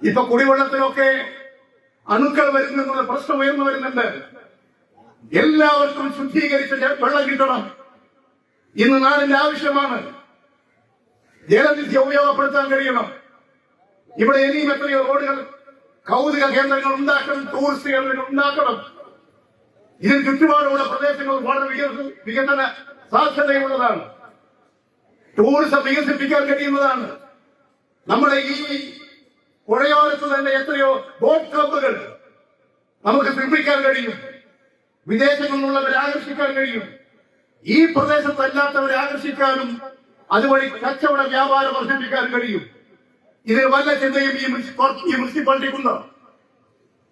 ഇപ്പൊ കുടിവെള്ളത്തിലൊക്കെ അണുക്കൾ വരുന്നുള്ള പ്രശ്നം ഉയർന്നു വരുന്നുണ്ട്. എല്ലാവർക്കും ശുദ്ധീകരിച്ച വെള്ളം കിട്ടണം. ഇന്ന് നാടിന്റെ ആവശ്യമാണ്. ജലനിധി ഉപയോഗപ്പെടുത്താൻ കഴിയണം. ഇവിടെ ഇനിയും എത്രയോ റോഡുകൾ, കൗതുക കേന്ദ്രങ്ങൾ ഉണ്ടാക്കണം, ടൂറിസ്റ്റ് കേന്ദ്രങ്ങൾ ഉണ്ടാക്കണം. ഇതിന് ചുറ്റുപാടുള്ള പ്രദേശങ്ങൾ വളരെ വികസന സാധ്യതയുള്ളതാണ്. ടൂറിസം വികസിപ്പിക്കാൻ കഴിയുന്നതാണ്. നമ്മുടെ ഈ പുഴയോരത്ത് തന്നെ എത്രയോ ബോട്ട് ക്ലബ്ബുകൾ നമുക്ക് നിർമ്മിക്കാൻ കഴിയും. വിദേശങ്ങളിൽ നിന്നുള്ളവരെ ആകർഷിക്കാൻ കഴിയും. ഈ പ്രദേശത്തല്ലാത്തവരെ ആകർഷിക്കാനും അതുവഴി കച്ചവട വ്യാപാരം വർദ്ധിപ്പിക്കാൻ കഴിയും. ഇതിന് വല്ല ചിന്തയും ഈ മുനിസിപ്പാലിറ്റിക്കുണ്ടോ?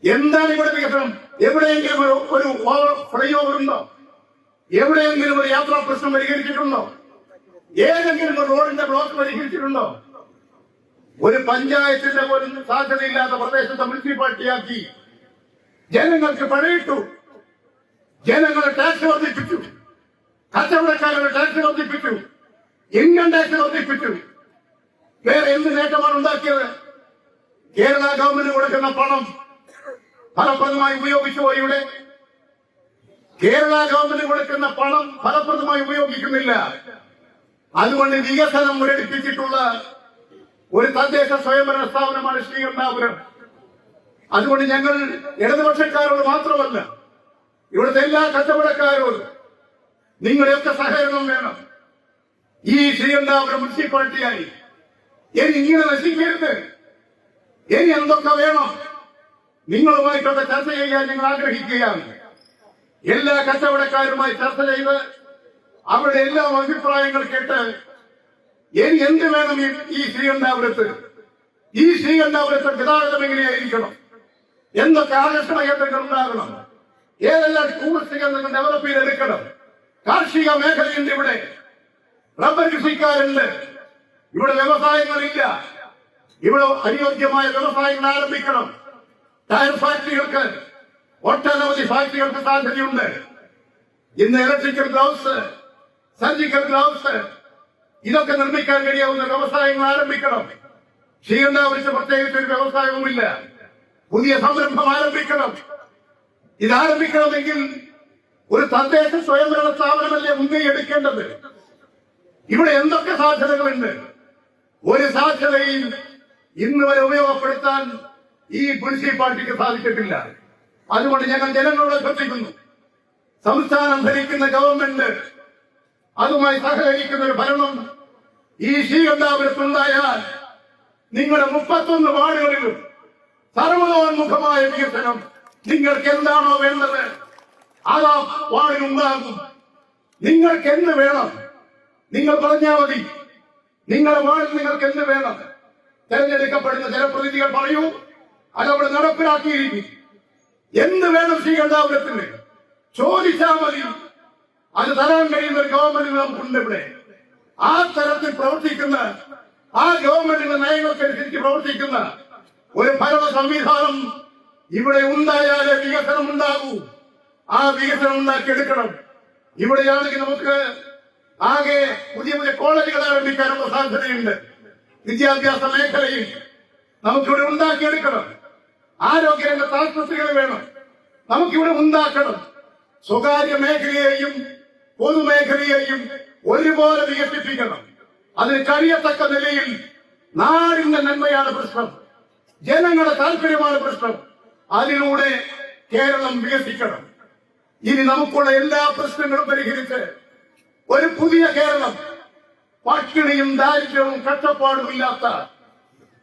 എന്താണ് ഇവിടെ വികസനം? എവിടെയെങ്കിലും ഒരു ഫ്ലൈ ഓവർ ഉണ്ടോ? എവിടെയെങ്കിലും ഒരു യാത്രാ പ്രശ്നം പരിഹരിച്ചിട്ടുണ്ടോ? ഏതെങ്കിലും ഒരു റോഡിന്റെ ബ്ലോക്ക് പരിഹരിച്ചിട്ടുണ്ടോ? ഒരു പഞ്ചായത്തിന്റെ പോലും സാധ്യതയില്ലാത്ത പ്രദേശത്തെ മുനിസിപ്പാലിറ്റിയാക്കി ജനങ്ങൾക്ക് പഴയിട്ടു. ജനങ്ങളെ ടാക്സ് വർദ്ധിപ്പിച്ചു, കച്ചവടക്കാരുടെ ടാക്സ് വർദ്ധിപ്പിച്ചു, ഇൻകം ടാക്സ് വർദ്ധിപ്പിച്ചു. വേറെ എന്ത് നേട്ടമാണ് ഉണ്ടാക്കിയത്? കേരള ഗവൺമെന്റ് കൊടുക്കുന്ന പണം ഫലപ്രദമായി ഉപയോഗിച്ചു. ഇവിടെ കേരള ഗവൺമെന്റ് കൊടുക്കുന്ന പണം ഫലപ്രദമായി ഉപയോഗിക്കുന്നില്ല. അതുകൊണ്ട് വികസനം മുരടിപ്പിച്ചിട്ടുള്ള ഒരു തദ്ദേശ സ്വയംഭരണ സ്ഥാപനമാണ് ശ്രീകണ്ഠാപുരം. അതുകൊണ്ട് ഞങ്ങൾ ഇടതുപക്ഷക്കാരോട് മാത്രമല്ല, ഇവിടുത്തെ എല്ലാ കച്ചവടക്കാരോടും നിങ്ങളുടെയൊക്കെ സഹകരണം വേണം. ഈ ശ്രീകണ്ഠാപുരം മുനിസിപ്പാലിറ്റിയായി ഇനി ഇങ്ങനെ നശിക്കരുത്. ഇനി എന്തൊക്കെ വേണം നിങ്ങളുമായിട്ടൊക്കെ ചർച്ച ചെയ്യാൻ ഞങ്ങൾ ആഗ്രഹിക്കുകയാണ്. എല്ലാ കച്ചവടക്കാരുമായി ചർച്ച ചെയ്ത് അവരുടെ എല്ലാ അഭിപ്രായങ്ങൾ കേട്ട് ഇനി എന്ത് വേണം ഈ ശ്രീകണ്ഠാപുരത്ത്? ഈ ശ്രീകണ്ഠാപുരത്ത് ഗതാഗതം എങ്ങനെയായിരിക്കണം? എന്തൊക്കെ ആകർഷണ കേന്ദ്രങ്ങൾ ഉണ്ടാകണം? ഏതെല്ലാം ടൂറിസ്റ്റ് കേന്ദ്രങ്ങൾ ഡെവലപ്പ് ചെയ്തെടുക്കണം? കാർഷിക മേഖലയുണ്ട്, ഇവിടെ റബ്ബർ കൃഷിക്കാരുണ്ട്, ഇവിടെ വ്യവസായങ്ങളില്ല. ഇവിടെ അനുയോജ്യമായ വ്യവസായങ്ങൾ ആരംഭിക്കണം. ടയർ ഫാക്ടറികൾക്ക്, ഒട്ടനവധി ഫാക്ടറികൾക്ക് സാധ്യതയുണ്ട്. ഇന്ന് ഇലക്ട്രിക്കൽ ഗ്ലൗസ്, സർജിക്കൽ ഗ്ലൗസ് ഇതൊക്കെ നിർമ്മിക്കാൻ കഴിയാവുന്ന വ്യവസായങ്ങൾ ആരംഭിക്കണം. ശ്രീകണ്ഠാപുരത്ത് പ്രത്യേകിച്ച് ഒരു വ്യവസായവുമില്ല. പുതിയ സംരംഭം ആരംഭിക്കണം. ഇതാരംഭിക്കണമെങ്കിൽ ഒരു തദ്ദേശ സ്വയംഭരണ സ്ഥാപനമല്ലേ മുൻകൈ എടുക്കേണ്ടത്? ഇവിടെ എന്തൊക്കെ സാധ്യതകളുണ്ട്? ഒരു സാധ്യതയും ഇന്ന് വരെ ഉപയോഗപ്പെടുത്താൻ ഈ മുനിസിപ്പാലിറ്റിക്ക് സാധിച്ചിട്ടില്ല. അതുകൊണ്ട് ഞങ്ങൾ ജനങ്ങളോട് അഭ്യർത്ഥിക്കുന്നു, സംസ്ഥാനം ഭരിക്കുന്ന ഗവൺമെന്റ് അതുമായി സഹകരിക്കുന്ന ഒരു ഭരണം ഈ ശ്രീകണ്ഠാപുരത്തുണ്ടായാൽ നിങ്ങളുടെ 31 വാർഡുകളിലും സർവതോന്മുഖമായ വികസനം നിങ്ങൾക്ക് എന്താണോ വേണ്ടത് അത് വാർഡിനുണ്ടാകും. നിങ്ങൾക്ക് എന്ത് വേണം നിങ്ങൾ പറഞ്ഞാൽ മതി. നിങ്ങളുടെ വാർഡിൽ നിങ്ങൾക്ക് എന്ത് വേണം? തെരഞ്ഞെടുക്കപ്പെടുന്ന ജനപ്രതിനിധികൾ പറയൂ, അതവിടെ നടപ്പിലാക്കിയിരിക്കും. എന്ത് വേണം ശ്രീകണ്ഠാപുരത്തിന് ചോദിച്ചാൽ മതി. അത് തരാൻ കഴിയുന്ന ഒരു ഗവൺമെന്റ് നമുക്കുണ്ട് ഇവിടെ. ആ തരത്തിൽ പ്രവർത്തിക്കുന്ന, ആ ഗവൺമെന്റിന്റെ നയങ്ങൾക്കനുസരിച്ച് പ്രവർത്തിക്കുന്ന ഒരു ഭരണ സംവിധാനം ഇവിടെ ഉണ്ടായാലേ വികസനം ഉണ്ടാകൂ. ആ വികസനം ഉണ്ടാക്കിയെടുക്കണം. ഇവിടെയാണെങ്കിൽ നമുക്ക് ആകെ പുതിയ പുതിയ കോളേജുകൾ ആരംഭിക്കാനുള്ള സാധ്യതയുണ്ട്. വിദ്യാഭ്യാസ മേഖലയിൽ നമുക്കിവിടെ ഉണ്ടാക്കിയെടുക്കണം. ആരോഗ്യരംഗത്ത് ആശുപത്രികൾ വേണം, നമുക്കിവിടെ ഉണ്ടാക്കണം. സ്വകാര്യ മേഖലയെയും പൊതുമേഖലയെയും ഒരുപോലെ വികസിപ്പിക്കണം. അതിന് കഴിയത്തക്ക നിലയിൽ നാടിന്റെ നന്മയാണ് പ്രശ്നം, ജനങ്ങളുടെ താല്പര്യമാണ് പ്രശ്നം. അതിലൂടെ കേരളം വികസിക്കണം. ഇനി നമുക്കുള്ള എല്ലാ പ്രശ്നങ്ങളും പരിഹരിച്ച് ഒരു പുതിയ കേരളം, പട്ടിണിയും ദാരിദ്ര്യവും കഷ്ടപ്പാടുമില്ലാത്ത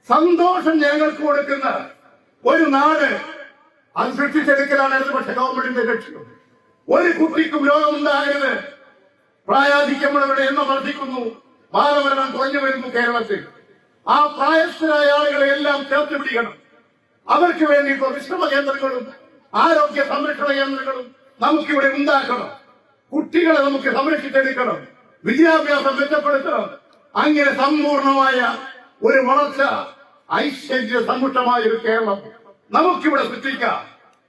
സന്തോഷം ഞങ്ങൾക്ക് കൊടുക്കുന്ന ഒരു നാട്, അത് സൃഷ്ടിച്ചെടുക്കലാണ് ഇടതുപക്ഷ ഗവൺമെന്റിന്റെ ലക്ഷ്യം. ഒരു കുട്ടിക്കും രോഗമുണ്ടാകരുത്. പ്രായാധിക്യമുള്ളവരുടെ എണ്ണം വർദ്ധിക്കുന്നു, ബാലമരണം കുറഞ്ഞു വരുന്നു കേരളത്തിൽ. ആ പ്രായസ്ഥരായ ആളുകളെ എല്ലാം ചേർത്ത് പിടിക്കണം. അവർക്ക് വേണ്ടി ഇപ്പോൾ വിശ്രമ കേന്ദ്രങ്ങളും ആരോഗ്യ സംരക്ഷണ കേന്ദ്രങ്ങളും നമുക്കിവിടെ ഉണ്ടാക്കണം. കുട്ടികളെ നമുക്ക് സംരക്ഷിച്ചെടുക്കണം, വിദ്യാഭ്യാസം മെച്ചപ്പെടുത്തണം. അങ്ങനെ സമ്പൂർണമായ ഒരു വളർച്ച, ഐശ്വര്യ സമ്പുഷ്ടമായ ഒരു കേരളം നമുക്കിവിടെ സൃഷ്ടിക്കാം.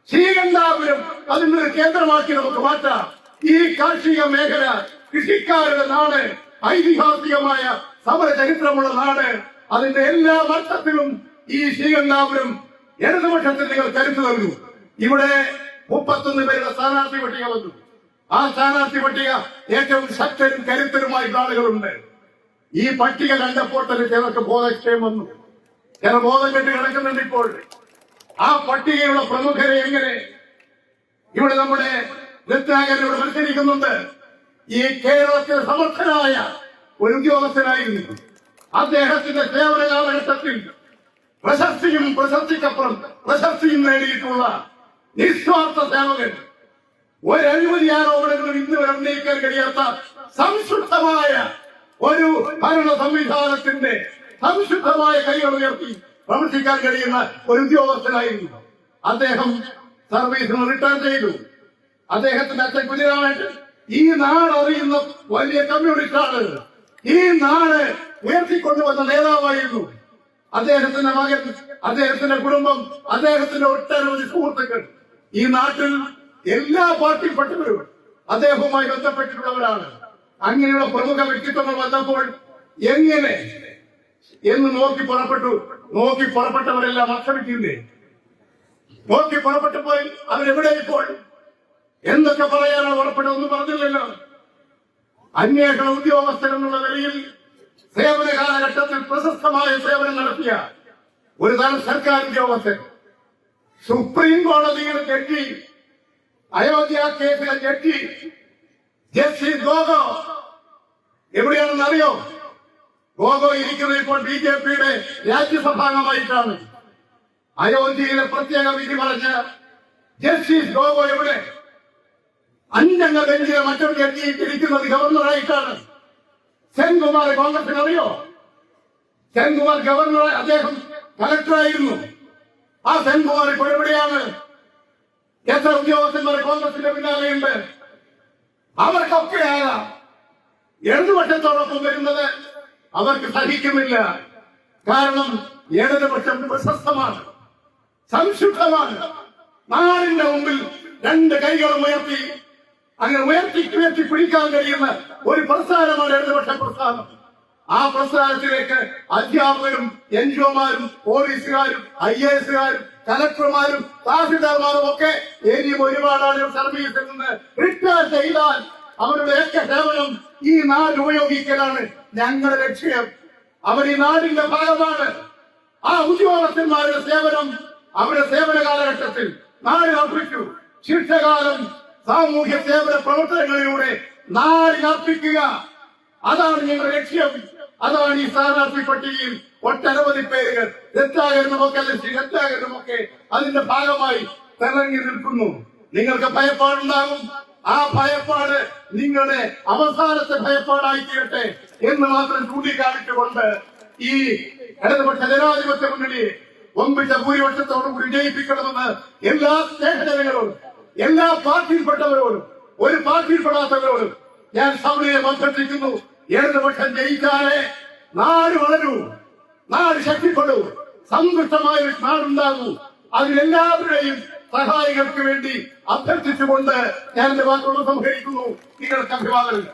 ശ്രീകണ്ഠാപുരം അതിനൊരു കേന്ദ്രമാക്കി നമുക്ക് മാറ്റാം. ഈ കാർഷിക മേഖല, കൃഷിക്കാരുടെ നാട്, ഐതിഹാസികമായ സമര ചരിത്രമുള്ള നാട്, അതിന്റെ എല്ലാ അർത്ഥത്തിലും ഈ ശ്രീകണ്ഠാപുരം ഇടതുപക്ഷത്തിൽ നിങ്ങൾ കരുത്തു നൽകൂ. ഇവിടെ 31 പേരുടെ സ്ഥാനാർത്ഥി പട്ടിക വന്നു. ആ സ്ഥാനാർത്ഥി പട്ടിക ഏറ്റവും ശക്തരും കരുത്തരുമായി ആളുകളുണ്ട്. ഈ പട്ടിക കണ്ടപ്പോൾ തന്നെ ചിലർക്ക് ബോധക്ഷയം വന്നു, ചില ബോധം കെട്ട് കിടക്കുന്നുണ്ട്. ഇപ്പോൾ ആ പട്ടികയുള്ള പ്രമുഖരെ എങ്ങനെ ഇവിടെ നമ്മുടെ രത്നാകരനോട് മത്സരിക്കുന്നുണ്ട്. ഈ കേരളത്തിൽ സമർത്ഥനായ ഒരു ഉദ്യോഗസ്ഥനായിരുന്നു. അദ്ദേഹത്തിന്റെ സേവന കാലഘട്ടത്തിൽ പ്രശസ്തിക്കപ്പുറം പ്രശസ്തിയും നേടിയിട്ടുള്ള നിസ്വാർത്ഥ സേവകൻ, ഒരഴിമതി ആരോപണങ്ങളും ഇന്ന് വരെ ഉന്നയിക്കാൻ കഴിയാത്ത സംശുദ്ധമായ ഒരു ഭരണ സംവിധാനത്തിന്റെ സംശുദ്ധമായ കൈകൾ ഉയർത്തി പ്രവർത്തിക്കാൻ കഴിയുന്ന ഒരു ഉദ്യോഗസ്ഥനായിരുന്നു അദ്ദേഹം. സർവീസിന് റിട്ടയർ ചെയ്തു. അദ്ദേഹത്തിന്റെ അച്ഛൻ കുഞ്ഞിരാമേട്ടൻ ഈ നാട് അറിയുന്ന വലിയ കമ്മ്യൂണിസ്റ്റാണ്. ഈ നാട് ഉയർത്തിക്കൊണ്ടുവന്ന നേതാവായിരുന്നു. അദ്ദേഹത്തിന്റെ മകൻ, അദ്ദേഹത്തിന്റെ കുടുംബം, അദ്ദേഹത്തിന്റെ ഒട്ടനവധി സുഹൃത്തുക്കൾ ഈ നാട്ടിൽ എല്ലാ പാർട്ടിയിൽപ്പെട്ടവരും അദ്ദേഹവുമായി ബന്ധപ്പെട്ടിട്ടുള്ളവരാണ്. അങ്ങനെയുള്ള പ്രമുഖ വ്യക്തിത്വങ്ങൾ വന്നപ്പോൾ എങ്ങനെ എന്ന് നോക്കി പുറപ്പെട്ടവരെല്ലാം ആക്ഷേപിക്കില്ലേ? നോക്കി പുറപ്പെട്ടപ്പോൾ അവരെവിടെ ഇപ്പോൾ എന്തൊക്കെ പറയാനാണ് പുറപ്പെട്ടതെന്ന് പറഞ്ഞില്ലല്ലോ. അന്വേഷണ ഉദ്യോഗസ്ഥൻ എന്നുള്ള നിലയിൽ സേവന കാലഘട്ടത്തിൽ പ്രശസ്തമായ സേവനം നടത്തിയ ഒരു തരം സർക്കാർ ഉദ്യോഗസ്ഥൻ, സുപ്രീം കോടതിയുടെ ജഡ്ജി, അയോധ്യ കേസിലെ ജഡ്ജി ജസ്റ്റിസ് ഗോഗോ എവിടെയാണെന്ന് അറിയോ? ഗോഗോ ഇരിക്കുന്നത് ഇപ്പോൾ BJPയുടെ രാജ്യസഭാംഗമായിട്ടാണ്. അയോധ്യയിലെ പ്രത്യേക വിധി പറഞ്ഞ ജസ്റ്റിസ് ഗോഗോ എവിടെ? 5 അംഗ ബെഞ്ചിലെ മറ്റൊരു ജഡ്ജി ഇരിക്കുന്നത് ഗവർണറായിട്ടാണ്. സെൻകുമാർ കോൺഗ്രസിന് അറിയോ? സെൻകുമാർ ഗവർണർ, അദ്ദേഹം കലക്ടറായിരുന്നു. ആ സെൻകുമാർ ഇപ്പോൾ എവിടെയാണ്? എത്ര ഉദ്യോഗസ്ഥന്മാർ കോൺഗ്രസിന്റെ പിന്നാലെയുണ്ട്? അവർക്കൊക്കെ ആകാം ഇടതുപക്ഷത്തോടൊപ്പം വരുന്നത് അവർക്ക് സഹിക്കുന്നില്ല. കാരണം ഇടതുപക്ഷം പ്രശസ്തമാണ്, സംശുദ്ധമാണ്. നാടിന്റെ മുമ്പിൽ 2 കൈകളും ഉയർത്തി അങ്ങനെ ഉയർത്തി പിടിക്കാൻ കഴിയുന്ന ഒരു പ്രസ്ഥാനമാണ് ഇടതുപക്ഷ പ്രസ്ഥാനം. ആ പ്രസ്ഥാനത്തിലേക്ക് അധ്യാപകരും NGOമാരും പോലീസുകാരും IASകാരും കലക്ടർമാരും തഹസിൽദാർമാരും ഒക്കെ ഇനിയും ഒരുപാട് ആളുകൾ സർവീസിൽ നിന്ന് റിട്ടയർ ചെയ്താൽ അവരുടെയൊക്കെ സേവനം ഈ നാട് ഉപയോഗിക്കലാണ് ഞങ്ങളുടെ ലക്ഷ്യം. അവർ ഈ നാടിന്റെ ഭാഗമാണ്. ആ ഉദ്യോഗസ്ഥന്മാരുടെ സേവനം അവരുടെ സേവന കാലഘട്ടത്തിൽ നാടിനർപ്പിച്ചു. ശിക്ഷകാലം സാമൂഹ്യ സേവന പ്രവർത്തനങ്ങളിലൂടെ നാടിനർപ്പിക്കുക, അതാണ് ഞങ്ങളുടെ ലക്ഷ്യം. അതാണ് ഈ സ്ഥാനാർത്ഥി പട്ടികയിൽ ഒട്ടനവധി പേരുകൾ രത്നാകരനുമൊക്കെ അതിന്റെ ഭാഗമായി തിളങ്ങി നിൽക്കുന്നു. നിങ്ങൾക്ക് ഭയപ്പാടുണ്ടാകും. ആ ഭയപ്പാട് നിങ്ങളുടെ അവസാനത്തെ ഭയപ്പാടായി തീരട്ടെ എന്ന് മാത്രം ചൂണ്ടിക്കാണിച്ചുകൊണ്ട് ഈ ഇടതുപക്ഷ ജനാധിപത്യ മുന്നണിയെ വമ്പിച്ച ഭൂരിപക്ഷത്തോടുകൂടി വിജയിപ്പിക്കണമെന്ന് എല്ലാ സ്നേഹജനങ്ങളോടും എല്ലാ പാർട്ടിയിൽപ്പെട്ടവരോടും ഒരു പാർട്ടിയിൽപ്പെടാത്തവരോടും ഞാൻ സൗകര്യം അഭ്യർത്ഥിക്കുന്നു. ഇടതുപക്ഷം ജയിച്ചാലേ നാട് വളരൂ, നാട് ശക്തിപ്പെടൂ, സന്തുഷ്ടമായ ഒരു നാടുണ്ടാകൂ. അതിലെല്ലാവരുടെയും സഹായികൾക്ക് വേണ്ടി അഭ്യർത്ഥിച്ചുകൊണ്ട് ഞാൻ എന്റെ വാക്കുകൾ സംഹരിക്കുന്നു. നിങ്ങൾക്ക് അഭിവാദനം.